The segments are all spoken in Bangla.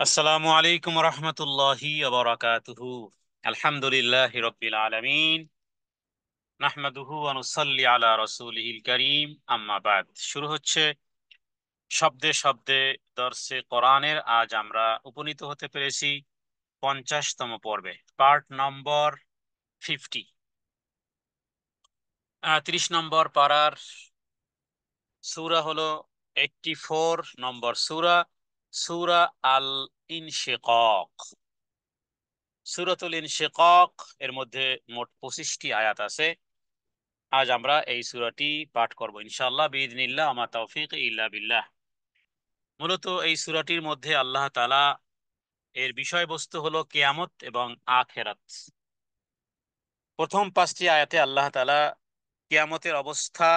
আসসালামু আলাইকুম রহমতুল্লাহি ওয়া আলহামদুলিল্লাহি রাব্বিল আলামিন নাহমাদুহু ওয়া নুসাল্লি আলা রাসূলিহিল কারীম আম্মা বাদ। শুরু হচ্ছে শব্দে শব্দে দর্সে কোরআনের। আজ আমরা উপনীত হতে পেরেছি 50তম পর্বে, পার্ট নম্বর 50। 30 নম্বর পারার সূরা হলো 84 নম্বর সূরা, সূরা আল ইনশিকাক। সূরাতুল ইনশিকাক এর মধ্যে মোট 25টি আয়াত আছে। আজ আমরা এই সূরাটি পাঠ করব ইনশাআল্লাহ বিইذনিল্লাহ, আমা তাওফীক ইল্লা বিল্লাহ। মূলত এই সূরাটির মধ্যে আল্লাহ তাআলা এর বিষয়বস্তু হলো কিয়ামত এবং আখিরাত। প্রথম 5টি আয়াতে আল্লাহ তাআলা কিয়ামতের অবস্থা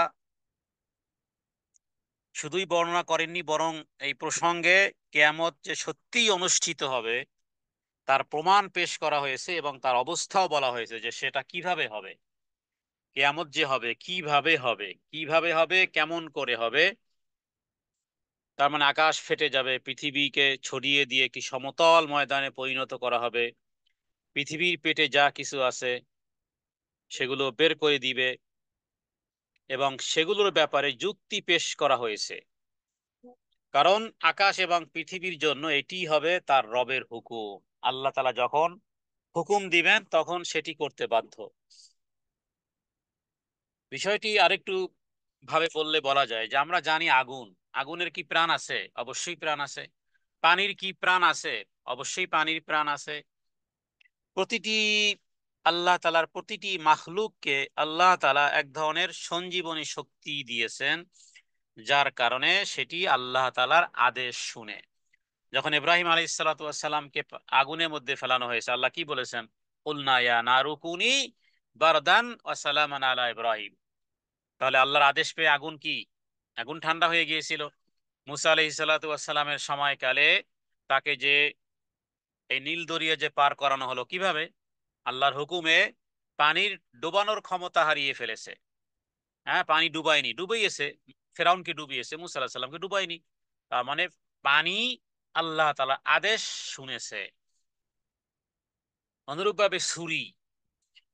শুধুই বর্ণনা করেননি, বরং এই প্রসঙ্গে কিয়ামত যে সত্যিই অনুষ্ঠিত হবে তার প্রমাণ পেশ করা হয়েছে এবং তার অবস্থাও বলা হয়েছে যে সেটা কিভাবে হবে। কিয়ামত যে হবে কিভাবে হবে, কিভাবে হবে, কেমন করে হবে। তার মানে আকাশ ফেটে যাবে, পৃথিবীকে ছড়িয়ে দিয়ে একটি সমতল ময়দানে পরিণত করা হবে, পৃথিবীর পেটে যা কিছু আছে সেগুলো বের করে দিবে এবং সেগুলোর ব্যাপারে যুক্তি পেশ করা হয়েছে। কারণ আকাশ এবং পৃথিবীর জন্য এটি হবে তার রবের হুকুম। আল্লাহ তাআলা যখন হুকুম দিবেন তখন সেটি করতে বাধ্য। বিষয়টি আরেকটু ভাবে বললে বলা যায় যে আমরা জানি আগুন, আগুনের কি প্রাণ আছে? অবশ্যই প্রাণ আছে। পানির কি প্রাণ আছে? অবশ্যই পানির প্রাণ আছে। প্রতিটি আল্লাহ তাআলার প্রতিটি মাখলুককে আল্লাহ তাআলা এক ধরনের সঞ্জীবনী শক্তি দিয়েছেন, যার কারণে সেটি আল্লাহ তাআলার আদেশ শুনে। যখন ইব্রাহিম আলাইহিস সালাতু ওয়াস সালামকে আগুনের মধ্যে ফেলানো হয়েছে, আল্লাহ কি বলেছেন? কুলনা ইয়া নারু কুনি বারদান ওয়া সালামান আলা ইব্রাহিম। তাহলে আল্লাহর আদেশ পেয়ে আগুন কি, আগুন ঠান্ডা হয়ে গিয়েছিল। মুসা আলাইহিস সালাতু ওয়াস সালামের সময়কালে তাকে যে এই নীল দরিয়া যে পার করানো হলো কিভাবে? আল্লাহর হুকুমে। পানির ডুবানোর ক্ষমতা হারিয়ে ফেলেছে। হ্যাঁ, পানি ডুবায়নি, ডুবিয়েছে, ফেরাউনকে ডুবিয়েছে, মুসা আলাইহিস সালামকে ডুবায়নি। তার মানে পানি আল্লাহ তাআলা আদেশ শুনেছে। অনুরূপভাবে ছুরি,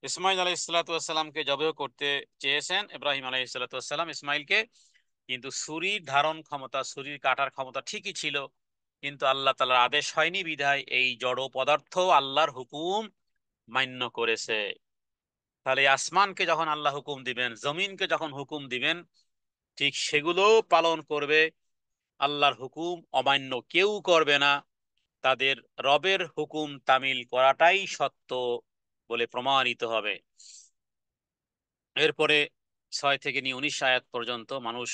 ইসমাইল আলাইহিসসালামকে জবেহ করতে চেয়েছেন ইব্রাহিম আলাইহিসসালাম ইসমাইলকে, কিন্তু ছুরির ধারণ ক্ষমতা, ছুরির কাটার ক্ষমতা ঠিকই ছিল, কিন্তু আল্লাহ তাআলার আদেশ হয়নি বিধায় এই জড় পদার্থ আল্লাহর হুকুম মান্য করেছে। তাহলে এই আসমানকে যখন আল্লাহ হুকুম দিবেন, জমিনকে যখন হুকুম দিবেন, ঠিক সেগুলো পালন করবে। আল্লাহর হুকুম অমান্য কেউ করবে না। তাদের রবের হুকুম তামিল করাটাই সত্য বলে প্রমাণিত হবে। এরপরে 6 থেকে নিয়ে 19 আয়াত পর্যন্ত মানুষ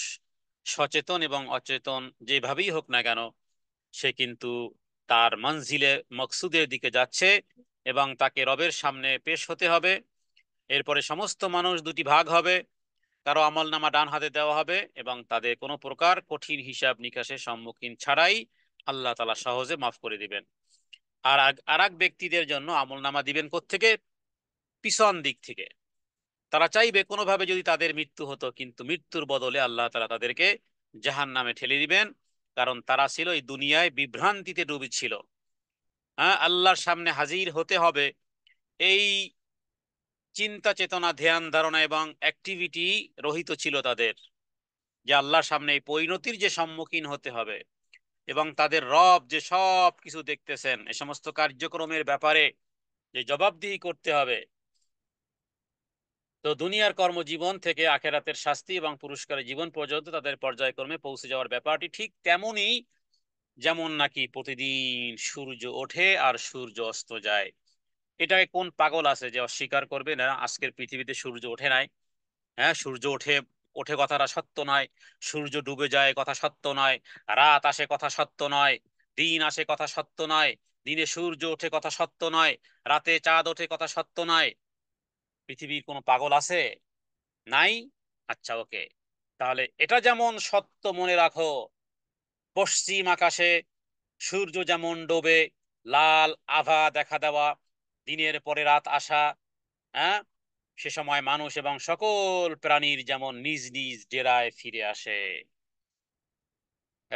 সচেতন এবং অচেতন যেভাবেই হোক না কেন, সে কিন্তু তার মঞ্জিলে মকসুদের দিকে যাচ্ছে এবং তাকে রবের সামনে পেশ হতে হবে। এরপরে সমস্ত মানুষ দুটি ভাগ হবে, কারো আমলনামা ডান হাতে দেওয়া হবে এবং তাদের কোনো প্রকার কঠিন হিসাব নিকাশের সম্মুখীন ছাড়াই আল্লাহ তাআলা সহজে মাফ করে দিবেন। আর এক ব্যক্তিদের জন্য আমলনামা দিবেন কোত্থেকে? পিছন দিক থেকে। তারা চাইবে কোনোভাবে যদি তাদের মৃত্যু হতো, কিন্তু মৃত্যুর বদলে আল্লাহ তাআলা তাদেরকে জাহান্নামে ঠেলে দিবেন। কারণ তারা ছিল এই দুনিয়ায় বিভ্রান্তিতে ডুবি ছিল। হ্যাঁ, আল্লাহর সামনে হাজির হতে হবে, এই চিন্তা চেতনা ধ্যান ধারণা এবং অ্যাক্টিভিটি রহিত ছিল তাদের, যে আল্লাহর সামনে এই পরিণতির যে সম্মুখীন হতে হবে এবং তাদের রব যে সব কিছু দেখতেছেন, এ সমস্ত কার্যক্রমের ব্যাপারে যে জবাবদিহি করতে হবে। তো দুনিয়ার কর্মজীবন থেকে আখেরাতের শাস্তি এবং পুরস্কারের জীবন পর্যন্ত তাদের পর্যায়ক্রমে পৌঁছে যাওয়ার ব্যাপারটি ঠিক তেমনই, যেমন নাকি প্রতিদিন সূর্য ওঠে আর সূর্য অস্ত যায়। এটাকে কোন পাগল আছে যে অস্বীকার করবে না আজকের পৃথিবীতে সূর্য ওঠে নাই? হ্যাঁ, সূর্য ওঠে, ওঠে কথাটা সত্য নয়। সূর্য ডুবে যায় কথা সত্য নয়। রাত আসে কথা সত্য নয়। দিন আসে কথা সত্য নয়। দিনে সূর্য ওঠে কথা সত্য নয়। রাতে চাঁদ ওঠে কথা সত্য নয়। পৃথিবীর কোনো পাগল আছে? নাই। আচ্ছা, ওকে। তাহলে এটা যেমন সত্য মনে রাখো, পশ্চিম আকাশে সূর্য যেমন ডোবে, লাল আভা দেখা দেওয়া, দিনের পরে রাত আসা, হ্যাঁ, সে সময় মানুষ এবং সকল প্রাণীর যেমন নিজ নিজ ডেরায় ফিরে আসে।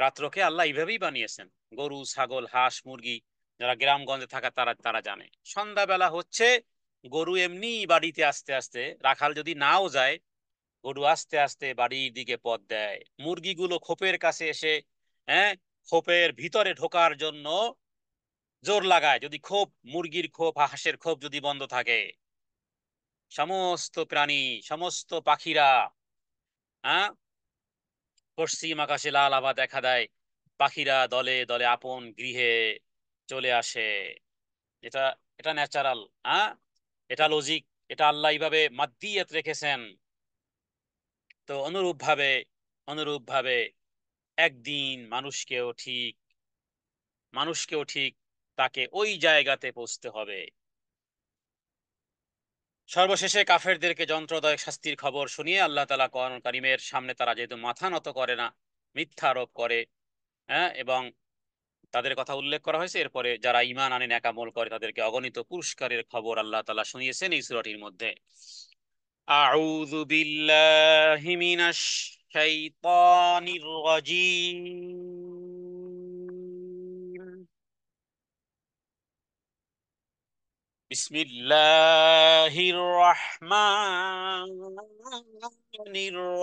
রাত্রকে আল্লাহ এইভাবেই বানিয়েছেন। গরু, ছাগল, হাঁস, মুরগি, যারা গ্রামগঞ্জে থাকে তারা তারা জানে সন্ধ্যাবেলা হচ্ছে গরু এমনি বাড়িতে আস্তে আস্তে, রাখাল যদি নাও যায়, গরু আস্তে আস্তে বাড়ির দিকে পথ দেয়। মুরগিগুলো খোপের কাছে এসে, হ্যাঁ, খোপের ভিতরে ঢোকার জন্য জোর লাগায়। যদি খোপ, মুরগির খোপ, হাঁসের খোপ যদি বন্ধ থাকে, সমস্ত প্রাণী, সমস্ত পাখিরা, হ্যাঁ, পশ্চিম আকাশে লাল আভা দেখা দেয়, পাখিরা দলে দলে আপন গৃহে চলে আসে। এটা এটা ন্যাচারাল, হ্যাঁ, এটা লজিক, এটা আল্লাহ এইভাবে মাদ্দিয়াত রেখেছেন। তো অনুরূপ ভাবে একদিন মানুষকেও ঠিক তাকে ওই জায়গাতে পৌঁছতে হবে। সর্বশেষে কাফেরদেরকে যন্ত্রদায়ক শাস্তির খবর শুনিয়ে আল্লাহ তাআলা কোরআন কারীমের সামনে, তারা যেহেতু মাথা নত করে না, মিথ্যা আরোপ করে, হ্যাঁ, এবং তাদের কথা উল্লেখ করা হয়েছে, এরপরে যারা ঈমান আনে, নেক আমল করে, তাদেরকে অগণিত পুরস্কারের খবর আল্লাহ তাআলা শুনিয়েছেন এই সূরাটির মধ্যে। আউযু বিল্লাহি মিনাশ শাইতানির রাজীম। বিসমিল্লাহির রহমানির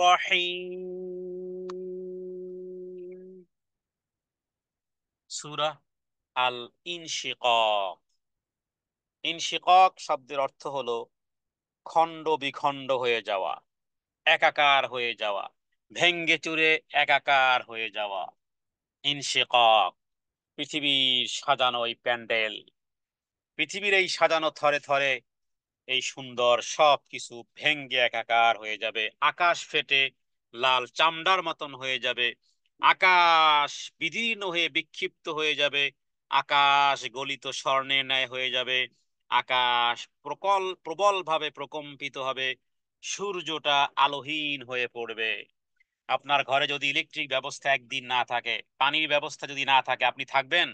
রহিম। সূরা আল ইনশিকাক। ইনশিকাক শব্দের অর্থ হলো খণ্ড বিখণ্ড হয়ে যাওয়া, একাকার হয়ে যাওয়া, ভেঙ্গে চুরে একাকার হয়ে যাওয়া। ইনশিকাক, পৃথিবীর সাজানো এই প্যান্ডেল, পৃথিবীর এই সাজানো থরে থরে এই সুন্দর সব কিছু ভেঙ্গে একাকার হয়ে যাবে। আকাশ ফেটে লাল চামড়ার মতন হয়ে যাবে। আকাশ বিদীর্ণ হয়ে বিক্ষিপ্ত হয়ে যাবে। আকাশ গলিত স্বর্ণের ন্যায় হয়ে যাবে। আকাশ প্রবল ভাবে প্রকম্পিত হবে। সূর্যটা আলোহীন হয়ে পড়বে। আপনার ঘরে যদি ইলেকট্রিক ব্যবস্থা একদিন না থাকে, পানির ব্যবস্থা যদি না থাকে, আপনি থাকবেন?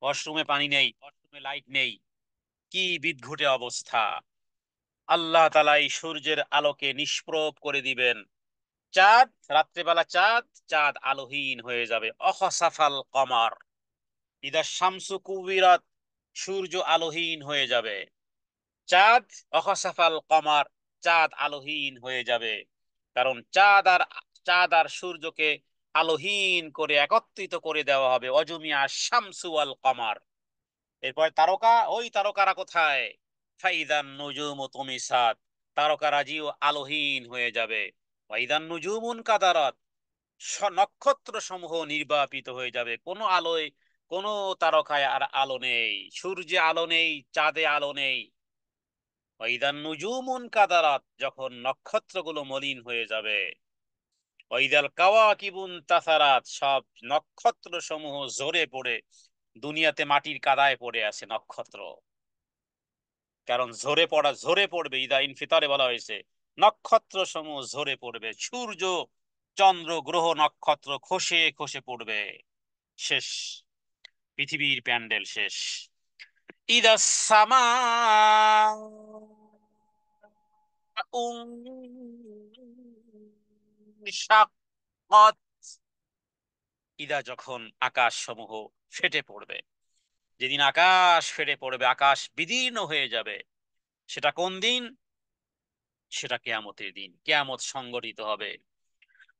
ওয়াশরুমে পানি নেই, ওয়াশরুমে লাইট নেই, কি বিদঘুটে অবস্থা! আল্লাহ তাআলা এই সূর্যের আলোকে নিষ্প্রভ করে দিবেন। চাঁদ, রাত্রেবেলা চাঁদ, চাঁদ আলোহীন হয়ে যাবে। অখসাফাল কমার, ইদা শামসু কুবিরাত, সূর্য আলোহীন হয়ে যাবে। চাঁদ, অখসাফাল কমার, চাঁদ আলোহীন হয়ে যাবে। কারণ চাঁদ আর সূর্যকে আলোহীন করে একত্রিত করে দেওয়া হবে। অজুমিয়া শামসু আল কমার। এরপর তারকা, ওই তারকারা কোথায়? ফাইদান নুজুমু তুমিসাত, তারকারাজিও আলোহীন হয়ে যাবে। ওয়াইদান নুজুমুন কাদারাত, নক্ষত্র সমূহ নির্বাপিত হয়ে যাবে। কোনো আলোয়, কোনো তারকায় আর আলো নেই। সূর্যে আলো নেই, চাঁদে আলো নেই। ওয়াইদান নুজুমুন কাদারাত, যখন নক্ষত্রগুলো মলিন হয়ে যাবে। ওয়াইদাল কাওয়াকিবুন তাসারাত, সব নক্ষত্র সমূহ ঝরে পড়ে দুনিয়াতে মাটির কাদায় পড়ে আছে নক্ষত্র। কারণ ঝরে পড়বে। ইদা ইনফিতারে বলা হয়েছে, নক্ষত্র সমূহ ঝরে পড়বে। সূর্য, চন্দ্র, গ্রহ, নক্ষত্র খসে খসে পড়বে। শেষ, পৃথিবীর প্যান্ডেল শেষ। ইদা সামা শাক্কাত, ইদা যখন আকাশ সমূহ ফেটে পড়বে। যেদিন আকাশ ফেটে পড়বে, আকাশ বিদীর্ণ হয়ে যাবে, সেটা কোন দিন? সেটা কিয়ামতের দিন। কিয়ামত সংগঠিত হবে।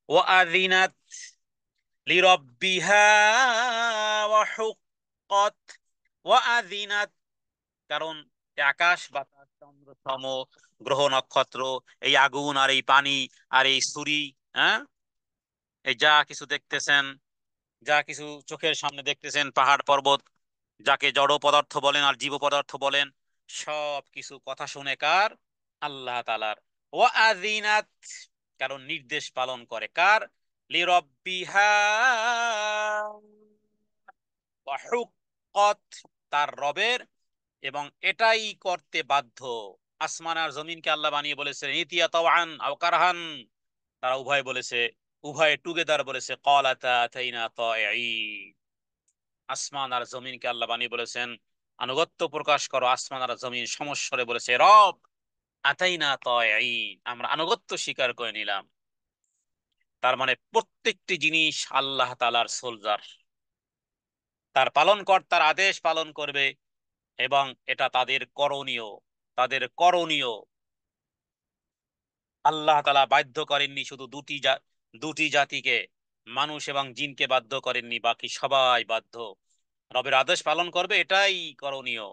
ওয়াআযিনাত লিরাব্বিহা ওয়া হুক্কাত। ওয়াআযিনাত, কারণ এই আকাশ, বাতাস, চন্দ্র সম, গ্রহ, নক্ষত্র, এই আগুন আর এই পানি আর এই সূরি, হ্যাঁ, এই যা কিছু দেখতেছেন, যা কিছু চোখের সামনে দেখতেছেন, পাহাড় পর্বত, যাকে জড় পদার্থ বলেন আর জীব পদার্থ বলেন, সব কিছু কথা শুনে কার? আল্লাহ তাআলার। ওয়াআযিনাত, কারণ নির্দেশ পালন করে কার? লিরাব্বিহা ওয়া হুক্কাত, তার রবের, এবং এটাই করতে বাধ্য। আসমান আর জমিনকে আল্লাহ বানিয়ে বলেছে ইতিয়া তাওআন আও কারহান, তারা উভয় বলেছে, উভয় টুগেদার বলেছে ক্বালাতা আতাইনা তাইঈন। আসমান আর জমিনকে আল্লাহ বানিয়ে বলেছেন আনুগত্য প্রকাশ করো। আসমান আর জমিন সমস্বরে বলেছে রব আতাইনা তাইঈন, আমরা আনুগত্য স্বীকার করে নিলাম। তার মানে প্রত্যেকটি জিনিস আল্লাহ তাআলার সোলজার, তার পালনকর্তার আদেশ পালন করবে, এবং এটা তাদের করণীয়, তাদের করণীয়। আল্লাহ তাআলা বাধ্য করেননি শুধু দুটি জাতিকে, মানুষ এবং জিনকে বাধ্য করেননি, বাকি সবাই বাধ্য রবের আদেশ পালন করবে, এটাই করণীয়।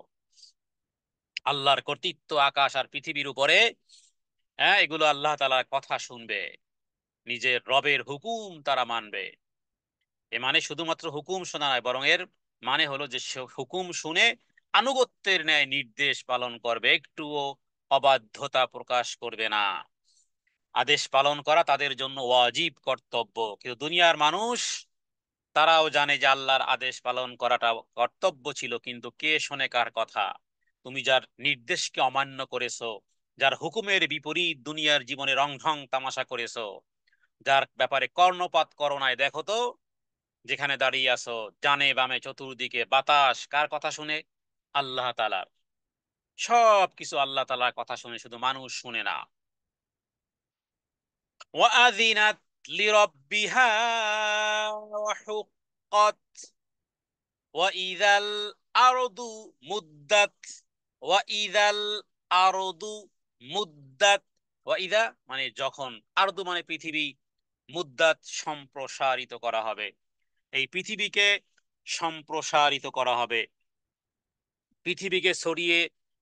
আল্লাহর কর্তৃত্ব আকাশ আর পৃথিবীর উপরে, হ্যাঁ, এগুলো আল্লাহ তাআলার কথা শুনবে, নিজের রবের হুকুম তারা মানবে। এ মানে শুধুমাত্র হুকুম শোনা নয়, বরং এর মানে হলো যে সে হুকুম শুনে আনুগত্যের ন্যায় নির্দেশ পালন করবে, একটুও অবাধ্যতা প্রকাশ করবে না। আদেশ পালন করা তাদের জন্য ওয়াজিব কর্তব্য, কিন্তু দুনিয়ার মানুষ তারাও জানে যে আল্লাহর আদেশ পালন করাটা কর্তব্য ছিল, কিন্তু কে শোনে কার কথা? তুমি যার নির্দেশকে অমান্য করেছো, যার হুকুমের বিপরীত দুনিয়ার জীবনে রং ঢং তামাশা করেছো, যার ব্যাপারে কর্ণপাত করো নাই, দেখো তো যেখানে দাঁড়িয়ে আছো, ডানে বামে চতুর্দিকে বাতাস কার কথা শুনে? আল্লাহ তাআলার। সব কিছু আল্লাহ তাআলার কথা শুনে, শুধু মানুষ শুনে না। وأذنت لربها وحقت وإذا الأرض مدت وإذا الأرض মুদ্দাত। ওয়াইদা মানে যখন, আরদু মানে পৃথিবী, মুদ্দাত সম্প্রসারিত করা হবে, এই পৃথিবীকে সম্প্রসারিত করা হবে, পৃথিবীকে ছড়িয়ে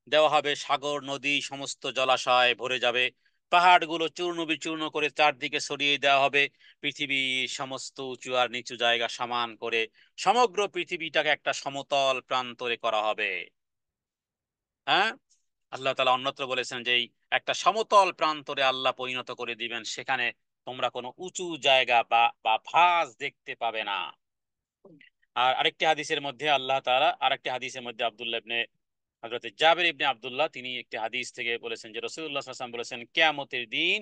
দেওয়া হবে, সাগর নদী সমস্ত জলাশয় ভরে যাবে, পাহাড়গুলো চূর্ণ বিচূর্ণ করে চারদিকে ছড়িয়ে দেওয়া হবে, পৃথিবী সমস্ত উঁচু আর নিচু জায়গা সমান করে সমগ্র পৃথিবীটাকে একটা সমতল প্রান্তরে করা হবে। হ্যাঁ, আল্লাহ তাআলা অন্যত্র বলেছেন যে এই একটা সমতল প্রান্তরে আল্লাহ পরিণত করে দিবেন, সেখানে তোমরা কোনো উঁচু জায়গা বা বা ভাঁজ দেখতে পাবে না। আর আরেকটি হাদিসের মধ্যে আল্লাহ তাআলা, আরেকটি হাদিসের মধ্যে আব্দুল্লাহ ইবনে হযরত জাবির ইবনে আব্দুল্লাহ তিনি একটি হাদিস থেকে বলেছেন যে রাসূলুল্লাহ সাল্লাল্লাহু আলাইহি ওয়াসাল্লাম বলেছেন, কিয়ামতের দিন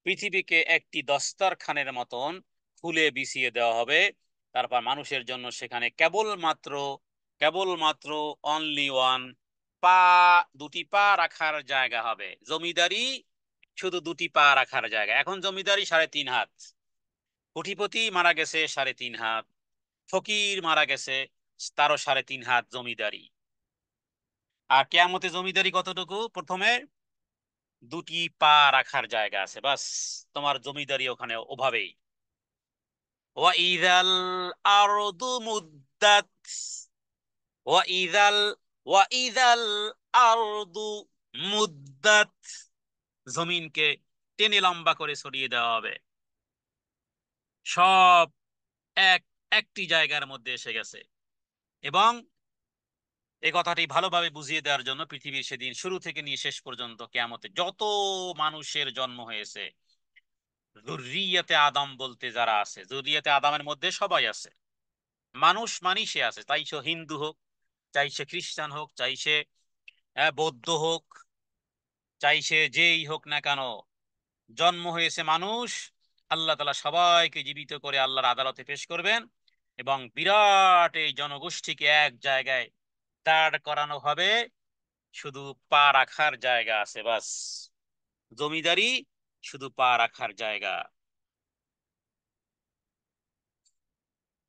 পৃথিবীকে একটি দস্তরখানের মতন খুলে বিছিয়ে দেওয়া হবে, তারপর মানুষের জন্য সেখানে কেবলমাত্র অনলি ওয়ান পা, দুটি পা রাখার জায়গা হবে। জমিদারি শুধু দুটি পা রাখার জায়গা। এখন জমিদারি 3.5 হাত, কোটিপতি মারা গেছে 3.5 হাত, ফকির মারা গেছে তারও 3.5 হাত জমিদারি। আর কেয়ামতে জমিদারি কতটুকু? প্রথমে দুটি পা রাখার জায়গা আছে, বাস। তোমার জমিদারি ওখানে ওভাবেই। ওয়াইদাল আরদু মুদ্দাত ওয়াইদাল ওয়াইদাল আরদু মুদ্দাত, জমিনকে টেনে লম্বা করে ছড়িয়ে দেওয়া হবে, সব এক একটি জায়গার মধ্যে এসে গেছে। এবং এই কথাটি ভালোভাবে বুঝিয়ে দেওয়ার জন্য পৃথিবীর সেদিন শুরু থেকে নিয়ে শেষ পর্যন্ত কিয়ামতে যত মানুষের জন্ম হয়েছে, যুররিয়াতে আদম বলতে যারা আছে, যুররিয়াতে আদমের মধ্যে সবাই আছে, মানুষ মানি সে আছে, তাই সে হিন্দু হোক, চাই সে খ্রিস্টান হোক, চাই সে বৌদ্ধ হোক, চাই সে যেই হোক না কেন, জন্ম হয়েছে মানুষ। আল্লাহ তাআলা সবাইকে জীবিত করে আল্লাহর আদালতে পেশ করবেন, এবং বিরাট এই জনগোষ্ঠীকে এক জায়গায় দাঁড় করানো হবে, শুধু পা রাখার জায়গা আছে, বাস। জমিদারি শুধু পা রাখার জায়গা,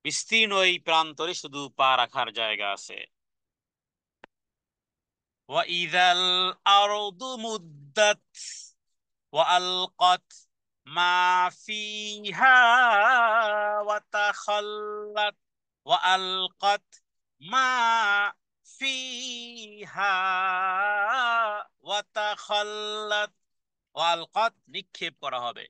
বিস্তীর্ণ এই প্রান্তরে শুধু পা রাখার জায়গা আছে। ওয়াইদাল আরদু মুদ্দাত ওয়ালকাত মা ফিহা ওয়া তাখাল্লাত ওয়ালকাত মা ফিহা ওয়া তাখাল্লাত। ওয়ালকাত নিক্ষেপ করা হবে,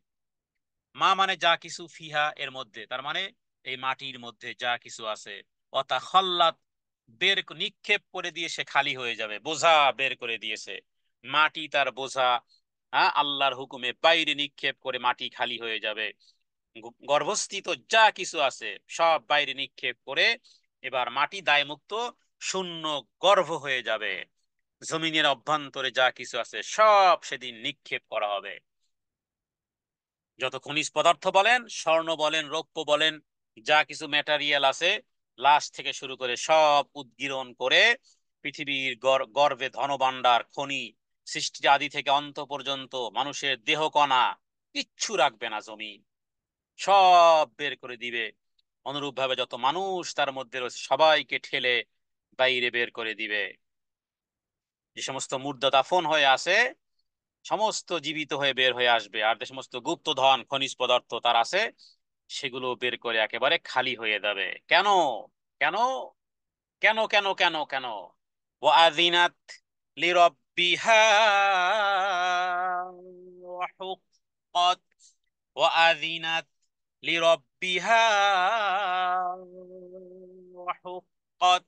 মা মানে যা কিছু, ফিহা এর মধ্যে, তার মানে এই মাটির মধ্যে যা কিছু আছে, অতা খল্লাত নিক্ষেপ করে দিয়ে সে খালি হয়ে যাবে, বোঝা বের করে দিয়েছে, মাটি তার বোঝা, হ্যাঁ, আল্লাহর হুকুমে বাইরে নিক্ষেপ করে মাটি খালি হয়ে যাবে। গর্ভস্থিত যা কিছু আছে সব বাইরে নিক্ষেপ করে এবার মাটি দায়মুক্ত, শূন্য গর্ভ হয়ে যাবে। জমিনের অভ্যন্তরে যা কিছু আছে সব সেদিন নিক্ষেপ করা হবে, যত খনিজ পদার্থ বলেন, স্বর্ণ বলেন, রৌপ্য বলেন, যা কিছু ম্যাটেরিয়াল আছে, লাশ থেকে শুরু করে সব উদ্গীরণ করে পৃথিবীর গর্ভে ধনভাণ্ডার, খনি, সৃষ্টি আদি থেকে অন্ত পর্যন্ত মানুষের দেহ কণা কিচ্ছু রাখবে না জমি। সব বের করে দিবে। অনুরূপ ভাবে যত মানুষ তার মধ্যে রয়েছে সবাইকে ঠেলে বাইরে বের করে দিবে। যে সমস্ত মুর্দা দাফন হয়ে আছে সমস্ত জীবিত হয়ে বের হয়ে আসবে, আর যে সমস্ত গুপ্তধন খনিজ পদার্থ তার আছে সেগুলো বের করে একেবারে খালি হয়ে যাবে। কেন? কেন? কেন কেন কেন কেন? ওয়াযিনাত লিরাব্বিহা ওয়াহুক্কাত। ওয়াযিনাত লিরাব্বিহা ওয়াহুক্কাত।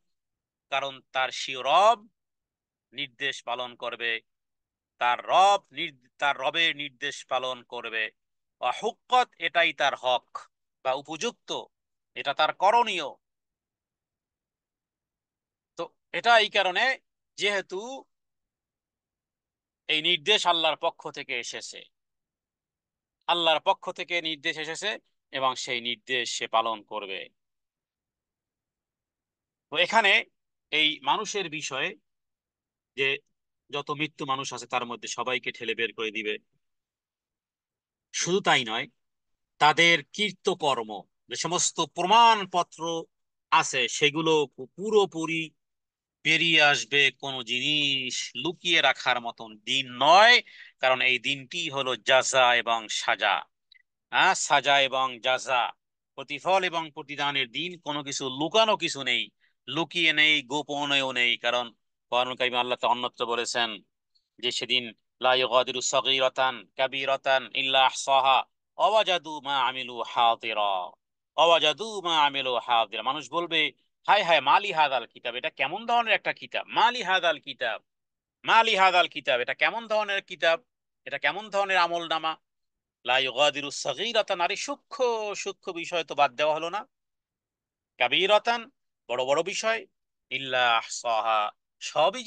কারণ তার সেই রব নির্দেশ পালন করবে, তার রবের নির্দেশ পালন করবে। হুক্কত, এটাই তার হক বা উপযুক্ত, এটা তার করণীয়। তো এটা এই কারণে, যেহেতু এই নির্দেশ আল্লাহর পক্ষ থেকে এসেছে, আল্লাহর পক্ষ থেকে নির্দেশ এসেছে এবং সেই নির্দেশ সে পালন করবে। তো এখানে এই মানুষের বিষয়ে, যে যত মৃত্যু মানুষ আছে তার মধ্যে সবাইকে ঠেলে বের করে দিবে, শুধু তাই নয়, তাদের কৃতকর্ম, যে সমস্ত প্রমাণপত্র আছে সেগুলো পুরোপুরি বেরিয়ে আসবে। কোনো জিনিস লুকিয়ে রাখার মতন দিন নয়, কারণ এই দিনটি হলো জাযা এবং সাজা। হ্যাঁ, সাজা এবং জাযা, প্রতিফল এবং প্রতিদানের দিন। কোনো কিছু লুকানো কিছু নেই, লুকিয়ে নেই, গোপনেও নেই। কারণ কোরআনুল কারীমে আল্লাহ তাআলা অন্যত্র বলেছেন যে সেদিন লা ইউগাদিরু সাগীরাতান কাবীরাতান ইল্লা আহসাহা ওয়াজাদু মা আমিলু হাদিরা। ওয়াজাদু মা আমিলু হাদিরা। মানুষ বলবে, হায় হায়, মালি হাদাল কিতাব, এটা কেমন ধরনের একটা কিতাব। মালি হাদাল কিতাব, মালি হাদাল কিতাব, এটা কেমন ধরনের কিতাব, এটা কেমন ধরনের আমল নামা। লা ইউগাদিরু সাগীরাতান, আরে সূক্ষ্ম সূক্ষ্ম বিষয় তো বাদ দেওয়া হলো না, কাবীরাতান, বড় বড় বিষয়, ইল্লা আহসাহা, সবই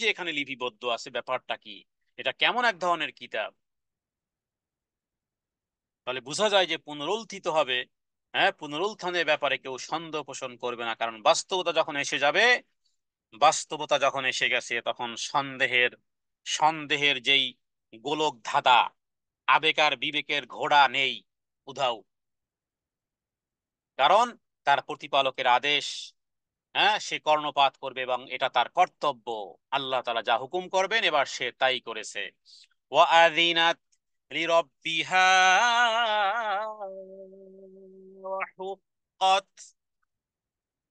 যে এখানে লিপিবদ্ধ আছে। ব্যাপারটা কি? এটা কেমন এক ধরনের কিতাব? তাহলে বোঝা যায় যে পুনরুত্থিত হবে। হ্যাঁ, পুনরুত্থানের ব্যাপারে কেউ সন্দেহ পোষণ করবে না, কারণ বাস্তবতা যখন এসে যাবে, বাস্তবতা যখন এসে গেছে, তখন সন্দেহের যেই গোলক ধাঁধা, আবেগ আর বিবেকের ঘোড়া নেই উধাও। কারণ তার প্রতিপালকের আদেশ, হ্যাঁ, সে কর্ণপাত করবে এবং এটা তার কর্তব্য। আল্লাহ তাআলা যা হুকুম করবেন এবার সে তাই করেছে। ওয়াআযিনাত লিরাব্বিহা ওয়াহুক্কাত।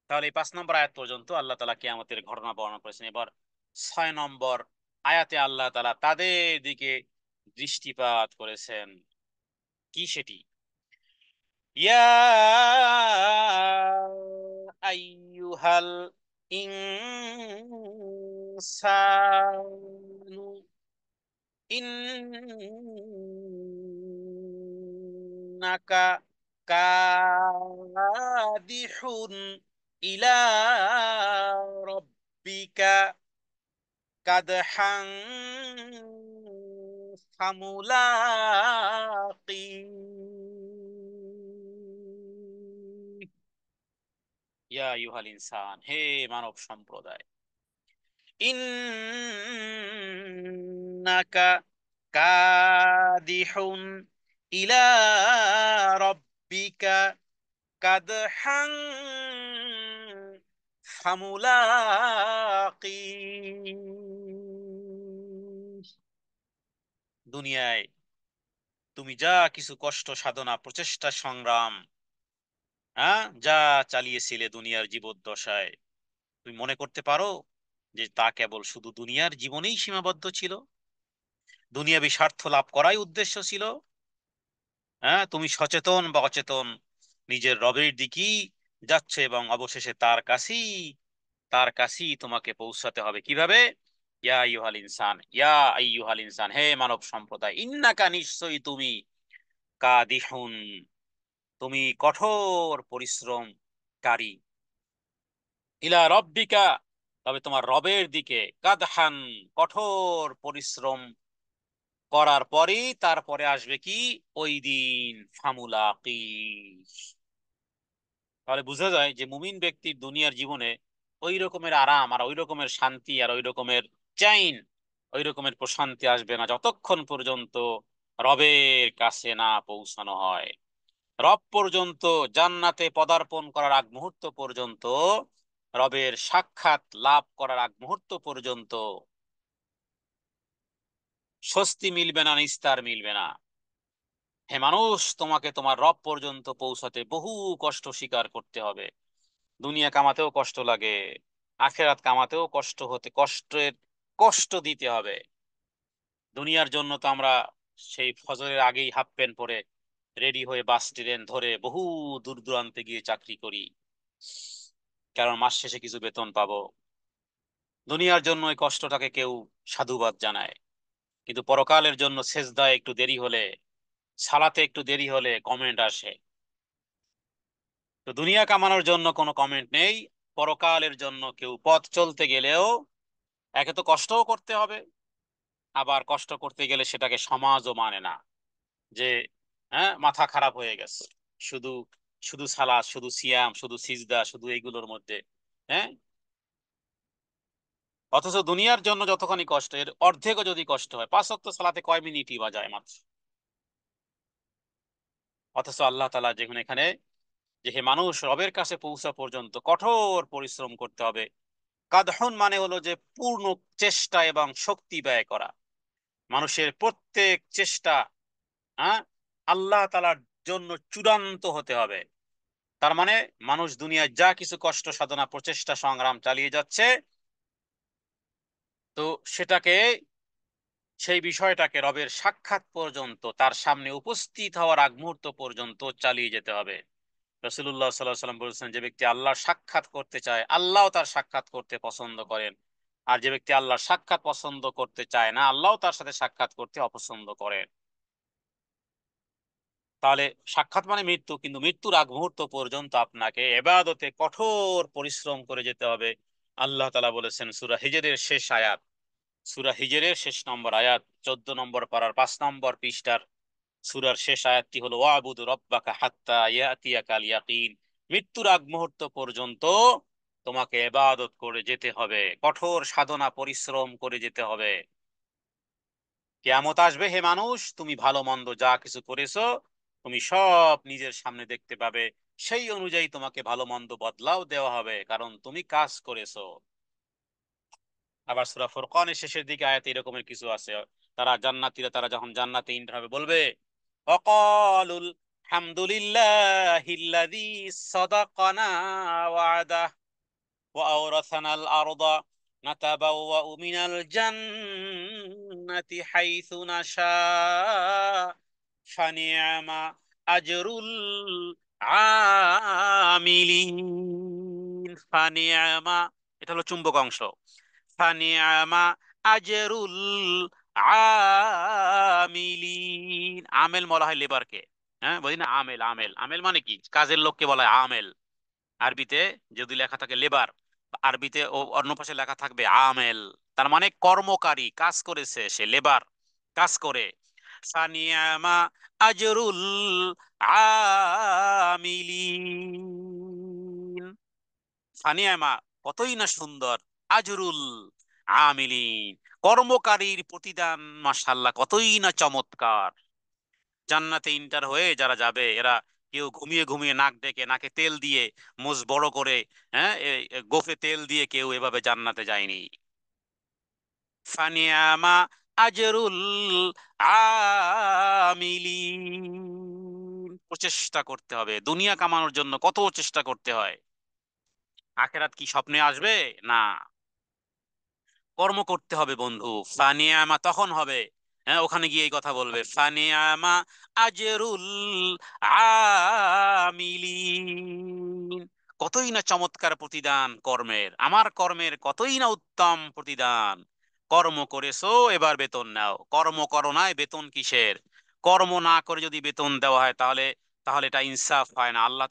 তাহলে এই 5 নম্বর আয়াত পর্যন্ত আল্লাহ তাআলা কিয়ামতের ঘটনা বর্ণনা করেছেন। এবার 6 নম্বর আয়াতে আল্লাহ তাআলা তাদের দিকে দৃষ্টিপাত করেছেন। কি সেটি? ইয়া আইয়ুহাল ইনসানু ইন্নাকা কাদিহুন ইলা রাব্বিকা কাদহান ফামুলাকি। ইয়া আইয়ুহাল ইনসান, হে মানব সম্প্রদায়, ইন্নাকা কাদিহুন ইলা রাব্বিকা কাদহান ফামুলাকি। দুনিয়ায় তুমি যা কিছু কষ্ট সাধনা প্রচেষ্টা সংগ্রাম, হ্যাঁ, যা চালিয়েছিলে দুনিয়ার জীবদ্দশায়, তুমি মনে করতে পারো যে তা কেবল শুধু দুনিয়ার জীবনেই সীমাবদ্ধ ছিল? দুনিয়াবী স্বার্থ লাভ করাই উদ্দেশ্য ছিল? হ্যাঁ, তুমি সচেতন বা অচেতন নিজের রবের দিকেই যাচ্ছে এবং অবশেষে তার কাছেই তোমাকে পৌঁছাতে হবে। কিভাবে? ইয়া আইয়ুহাল ইনসান, হে মানব সম্প্রদায়, ইন্নাকা, নিশ্চয়ই তুমি, কাদিহুন, তুমি কঠোর পরিশ্রমকারী, ইলা রব্বিকা, তবে তোমার রবের দিকে, কাদহান, কঠোর পরিশ্রম করার পরেই তারপরে আসবে কি? ওই দিন, ফামুলাকি। তাহলে বোঝা যায় যে মুমিন ব্যক্তির দুনিয়ার জীবনে ওই রকমের আরাম আর ওই রকমের শান্তি আর ওই রকমের চাইন, ওই রকমের প্রশান্তি আসবে না যতক্ষণ পর্যন্ত রবের কাছে না পৌঁছানো হয়। রব পর্যন্ত, জান্নাতে পদার্পণ করার আগ মুহূর্ত পর্যন্ত, রবের সাক্ষাৎ লাভ করার আগ মুহূর্ত পর্যন্ত স্বস্তি মিলবে না, নিস্তার মিলবে না। হে মানুষ, তোমাকে তোমার রব পর্যন্ত পৌঁছাতে বহু কষ্ট স্বীকার করতে হবে। দুনিয়া কামাতেও কষ্ট লাগে, আখেরাত কামাতেও কষ্ট দিতে হবে। দুনিয়ার জন্য তো আমরা সেই ফজরের আগেই হাফ প্যান্ট পরে রেডি হয়ে বাস ট্রেন ধরে বহু দূর দূরান্তে গিয়ে চাকরি করি, কারণ মাস শেষে কিছু বেতন পাবো। দুনিয়ার জন্য এই কষ্টটাকে কেউ সাধুবাদ জানায়, কিন্তু পরকালের জন্য সেজদায় একটু দেরি হলে, সালাতে একটু দেরি হলে কমেন্ট আসে। তো দুনিয়া কামানোর জন্য কোনো কমেন্ট নেই, পরকালের জন্য কেউ পথ চলতে গেলেও একে তো কষ্টও করতে হবে, আবার কষ্ট করতে গেলে সেটাকে সমাজও মানে না, যে হ্যাঁ মাথা খারাপ হয়ে গেছে শুধু শুধু সালাত, শুধু সিয়াম, শুধু সিজদা, শুধু এইগুলোর মধ্যে। হ্যাঁ, অথচ দুনিয়ার জন্য যতখানি কষ্ট, এর অর্ধেকও যদি কষ্ট হয়, 5 ওয়াক্ত সালাতে কয় মিনিটই বা যায় মাত্র। অথচ আল্লাহ তাআলা যেখানে এখানে, যে হে মানুষ, রবের কাছে পৌঁছা পর্যন্ত কঠোর পরিশ্রম করতে হবে। কাদহুন মানে হলো যে পূর্ণ চেষ্টা এবং শক্তি ব্যয় করা। মানুষের প্রত্যেক চেষ্টা, হ্যাঁ, আল্লাহ তাআলার জন্য চূড়ান্ত হতে হবে। তার মানে মানুষ দুনিয়ায় যা কিছু কষ্ট সাধনা প্রচেষ্টা সংগ্রাম চালিয়ে যাচ্ছে, তো সেটাকে, সেই বিষয়টাকে রবের সাক্ষাৎ পর্যন্ত, তার সামনে উপস্থিত হওয়ার আগ মুহূর্ত পর্যন্ত চালিয়ে যেতে হবে। রাসূলুল্লাহ সাল্লাল্লাহু আলাইহি ওয়াসাল্লাম বলেছেন, যে ব্যক্তি আল্লাহর সাক্ষাৎ করতে চায়, আল্লাহও তার সাক্ষাৎ করতে পছন্দ করেন। আর যে ব্যক্তি আল্লাহর সাক্ষাৎ পছন্দ করতে চায় না, আল্লাহও তার সাথে সাক্ষাৎ করতে অপছন্দ করেন। তাহলে সাক্ষাৎ মানে মৃত্যু, কিন্তু মৃত্যুর আগ মুহূর্ত পর্যন্ত আপনাকে ইবাদতে কঠোর পরিশ্রম করে যেতে হবে। আল্লাহ তাআলা বলেছেন সূরা হিজরের শেষ আয়াত, সূরা হিজরের শেষ নম্বর আয়াত, 14 নম্বর পারার 5 নম্বর পৃষ্ঠার সূরার শেষ আয়াতটি হলো, ওয়াবুদু রাব্বাকা হাত্তা ইয়াতিয়াকাল ইয়াকিন। মৃত্যুর আগ মুহূর্ত পর্যন্ত তোমাকে ইবাদত করে যেতে হবে, কঠোর সাধনা পরিশ্রম করে যেতে হবে। কিয়ামত আসবে, হে মানুষ, তুমি ভালো মন্দ যা কিছু করেছো তুমি সব নিজের সামনে দেখতে পাবে। সেই অনুযায়ী তোমাকে ভালো মন্দ বদলাও দেওয়া হবে, কারণ তুমি কাজ করেছো। আবার সূরা ফুরকানের শেষের দিকে আয়াতে এরকমের কিছু আছে। তারা যখন জান্নাতে এন্টার হবে, বলবে, ওয়াকালুল হামদুলিল্লাহিল্লাযী সাদাকানা ওয়া'দা ওয়া আওরাসানাল আরদা নাতাবাওয়াউ মিনাল জান্নাতি হাইসু নাশা ফানি'মা আজরুল আমিলিন। ফানি'মা, এটা হলো চুম্বক অংশ। ফানি'মা আজরুল আমিলিন। আমেল বলা হয় লেবারকে। হ্যাঁ, বলি না, আমেল আমেল আমেল মানে কি, কাজের লোককে বলা হয় আমেল। আরবিতে যদি লেখা থাকে লেবার, আরবিতে ও অন্য পাশে লেখা থাকবে আমেল, তার মানে কর্মকারী, কাজ করেছে সে, লেবার, কাজ করে। ফানিয়ামা আজরুল আমিলিন। ফানিয়ামা, কতই না সুন্দর, আজরুল আমিলিন, কর্মকারীর প্রতিদান মাশাআল্লাহ কতই না চমৎকার। জান্নাতে ইন্টার হয়ে যারা যাবে, এরা কেউ ঘুমিয়ে ঘুমিয়ে নাক ডেকে, নাকে তেল দিয়ে মুখ বড় করে, হ্যাঁ, গোফে তেল দিয়ে কেউ এভাবে জান্নাতে যায়নি। ফানিয়ামা আজরুল আমিলিন। প্রচেষ্টা করতে হবে, দুনিয়া কামানোর জন্য কত চেষ্টা করতে হয়। আখেরাত কি স্বপ্নে আসবে? না, কর্ম করতে হবে বন্ধু। ফানিয়ামা তখন হবে, হ্যাঁ, ওখানে গিয়ে এই কথা বলবে, ফানিয়ামা আজরুল আমিলিন। কতই না চমৎকার প্রতিদান কর্মের, আমার কর্মের কতই না উত্তম প্রতিদান। কর্ম করেছো, এবার বেতন নাও। কর্ম করো নাই, বেতন কিসের? কর্ম না করে যদি বেতন দেওয়া হয়, তাহলে তাহলে এটা ইনসাফ হয় না। আল্লাহ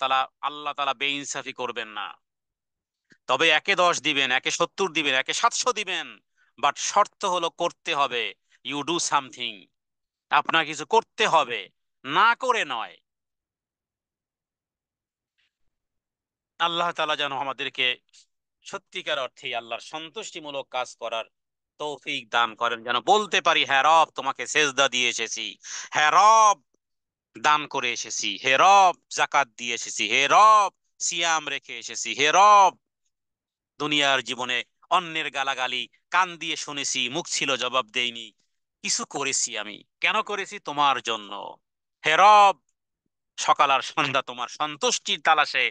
তাআলা বেইনসাফি করবেন না। তবে একে 10 দিবেন, একে 70 দিবেন, একে 700 দিবেন, বাট শর্ত হলো করতে হবে। ইউ ডু সামথিং, আপনার কিছু করতে হবে, না করে নয়। আল্লাহ তাআলা যেন আমাদেরকে সত্যিকার অর্থেই আল্লাহর সন্তুষ্টিমূলক কাজ করার তৌফিক দান করেন, যেন বলতে পারি, হ্যাঁ রব, তোমাকে সেজদা দিয়ে এসেছি। হ্যাঁ রব, দান করে এসেছি, হে রব জাকাত দিয়ে এসেছি, হে রব সিয়াম রেখে এসেছি, হে রব দুনিয়ার জীবনে অন্যের গালাগালি কান দিয়ে শুনেছি, মুখ ছিল জবাব দেইনি, কিছু করেছি আমি, কেন করেছি? তোমার জন্য। হে রব, সকাল আর সন্ধ্যা তোমার সন্তুষ্টির তালাশে,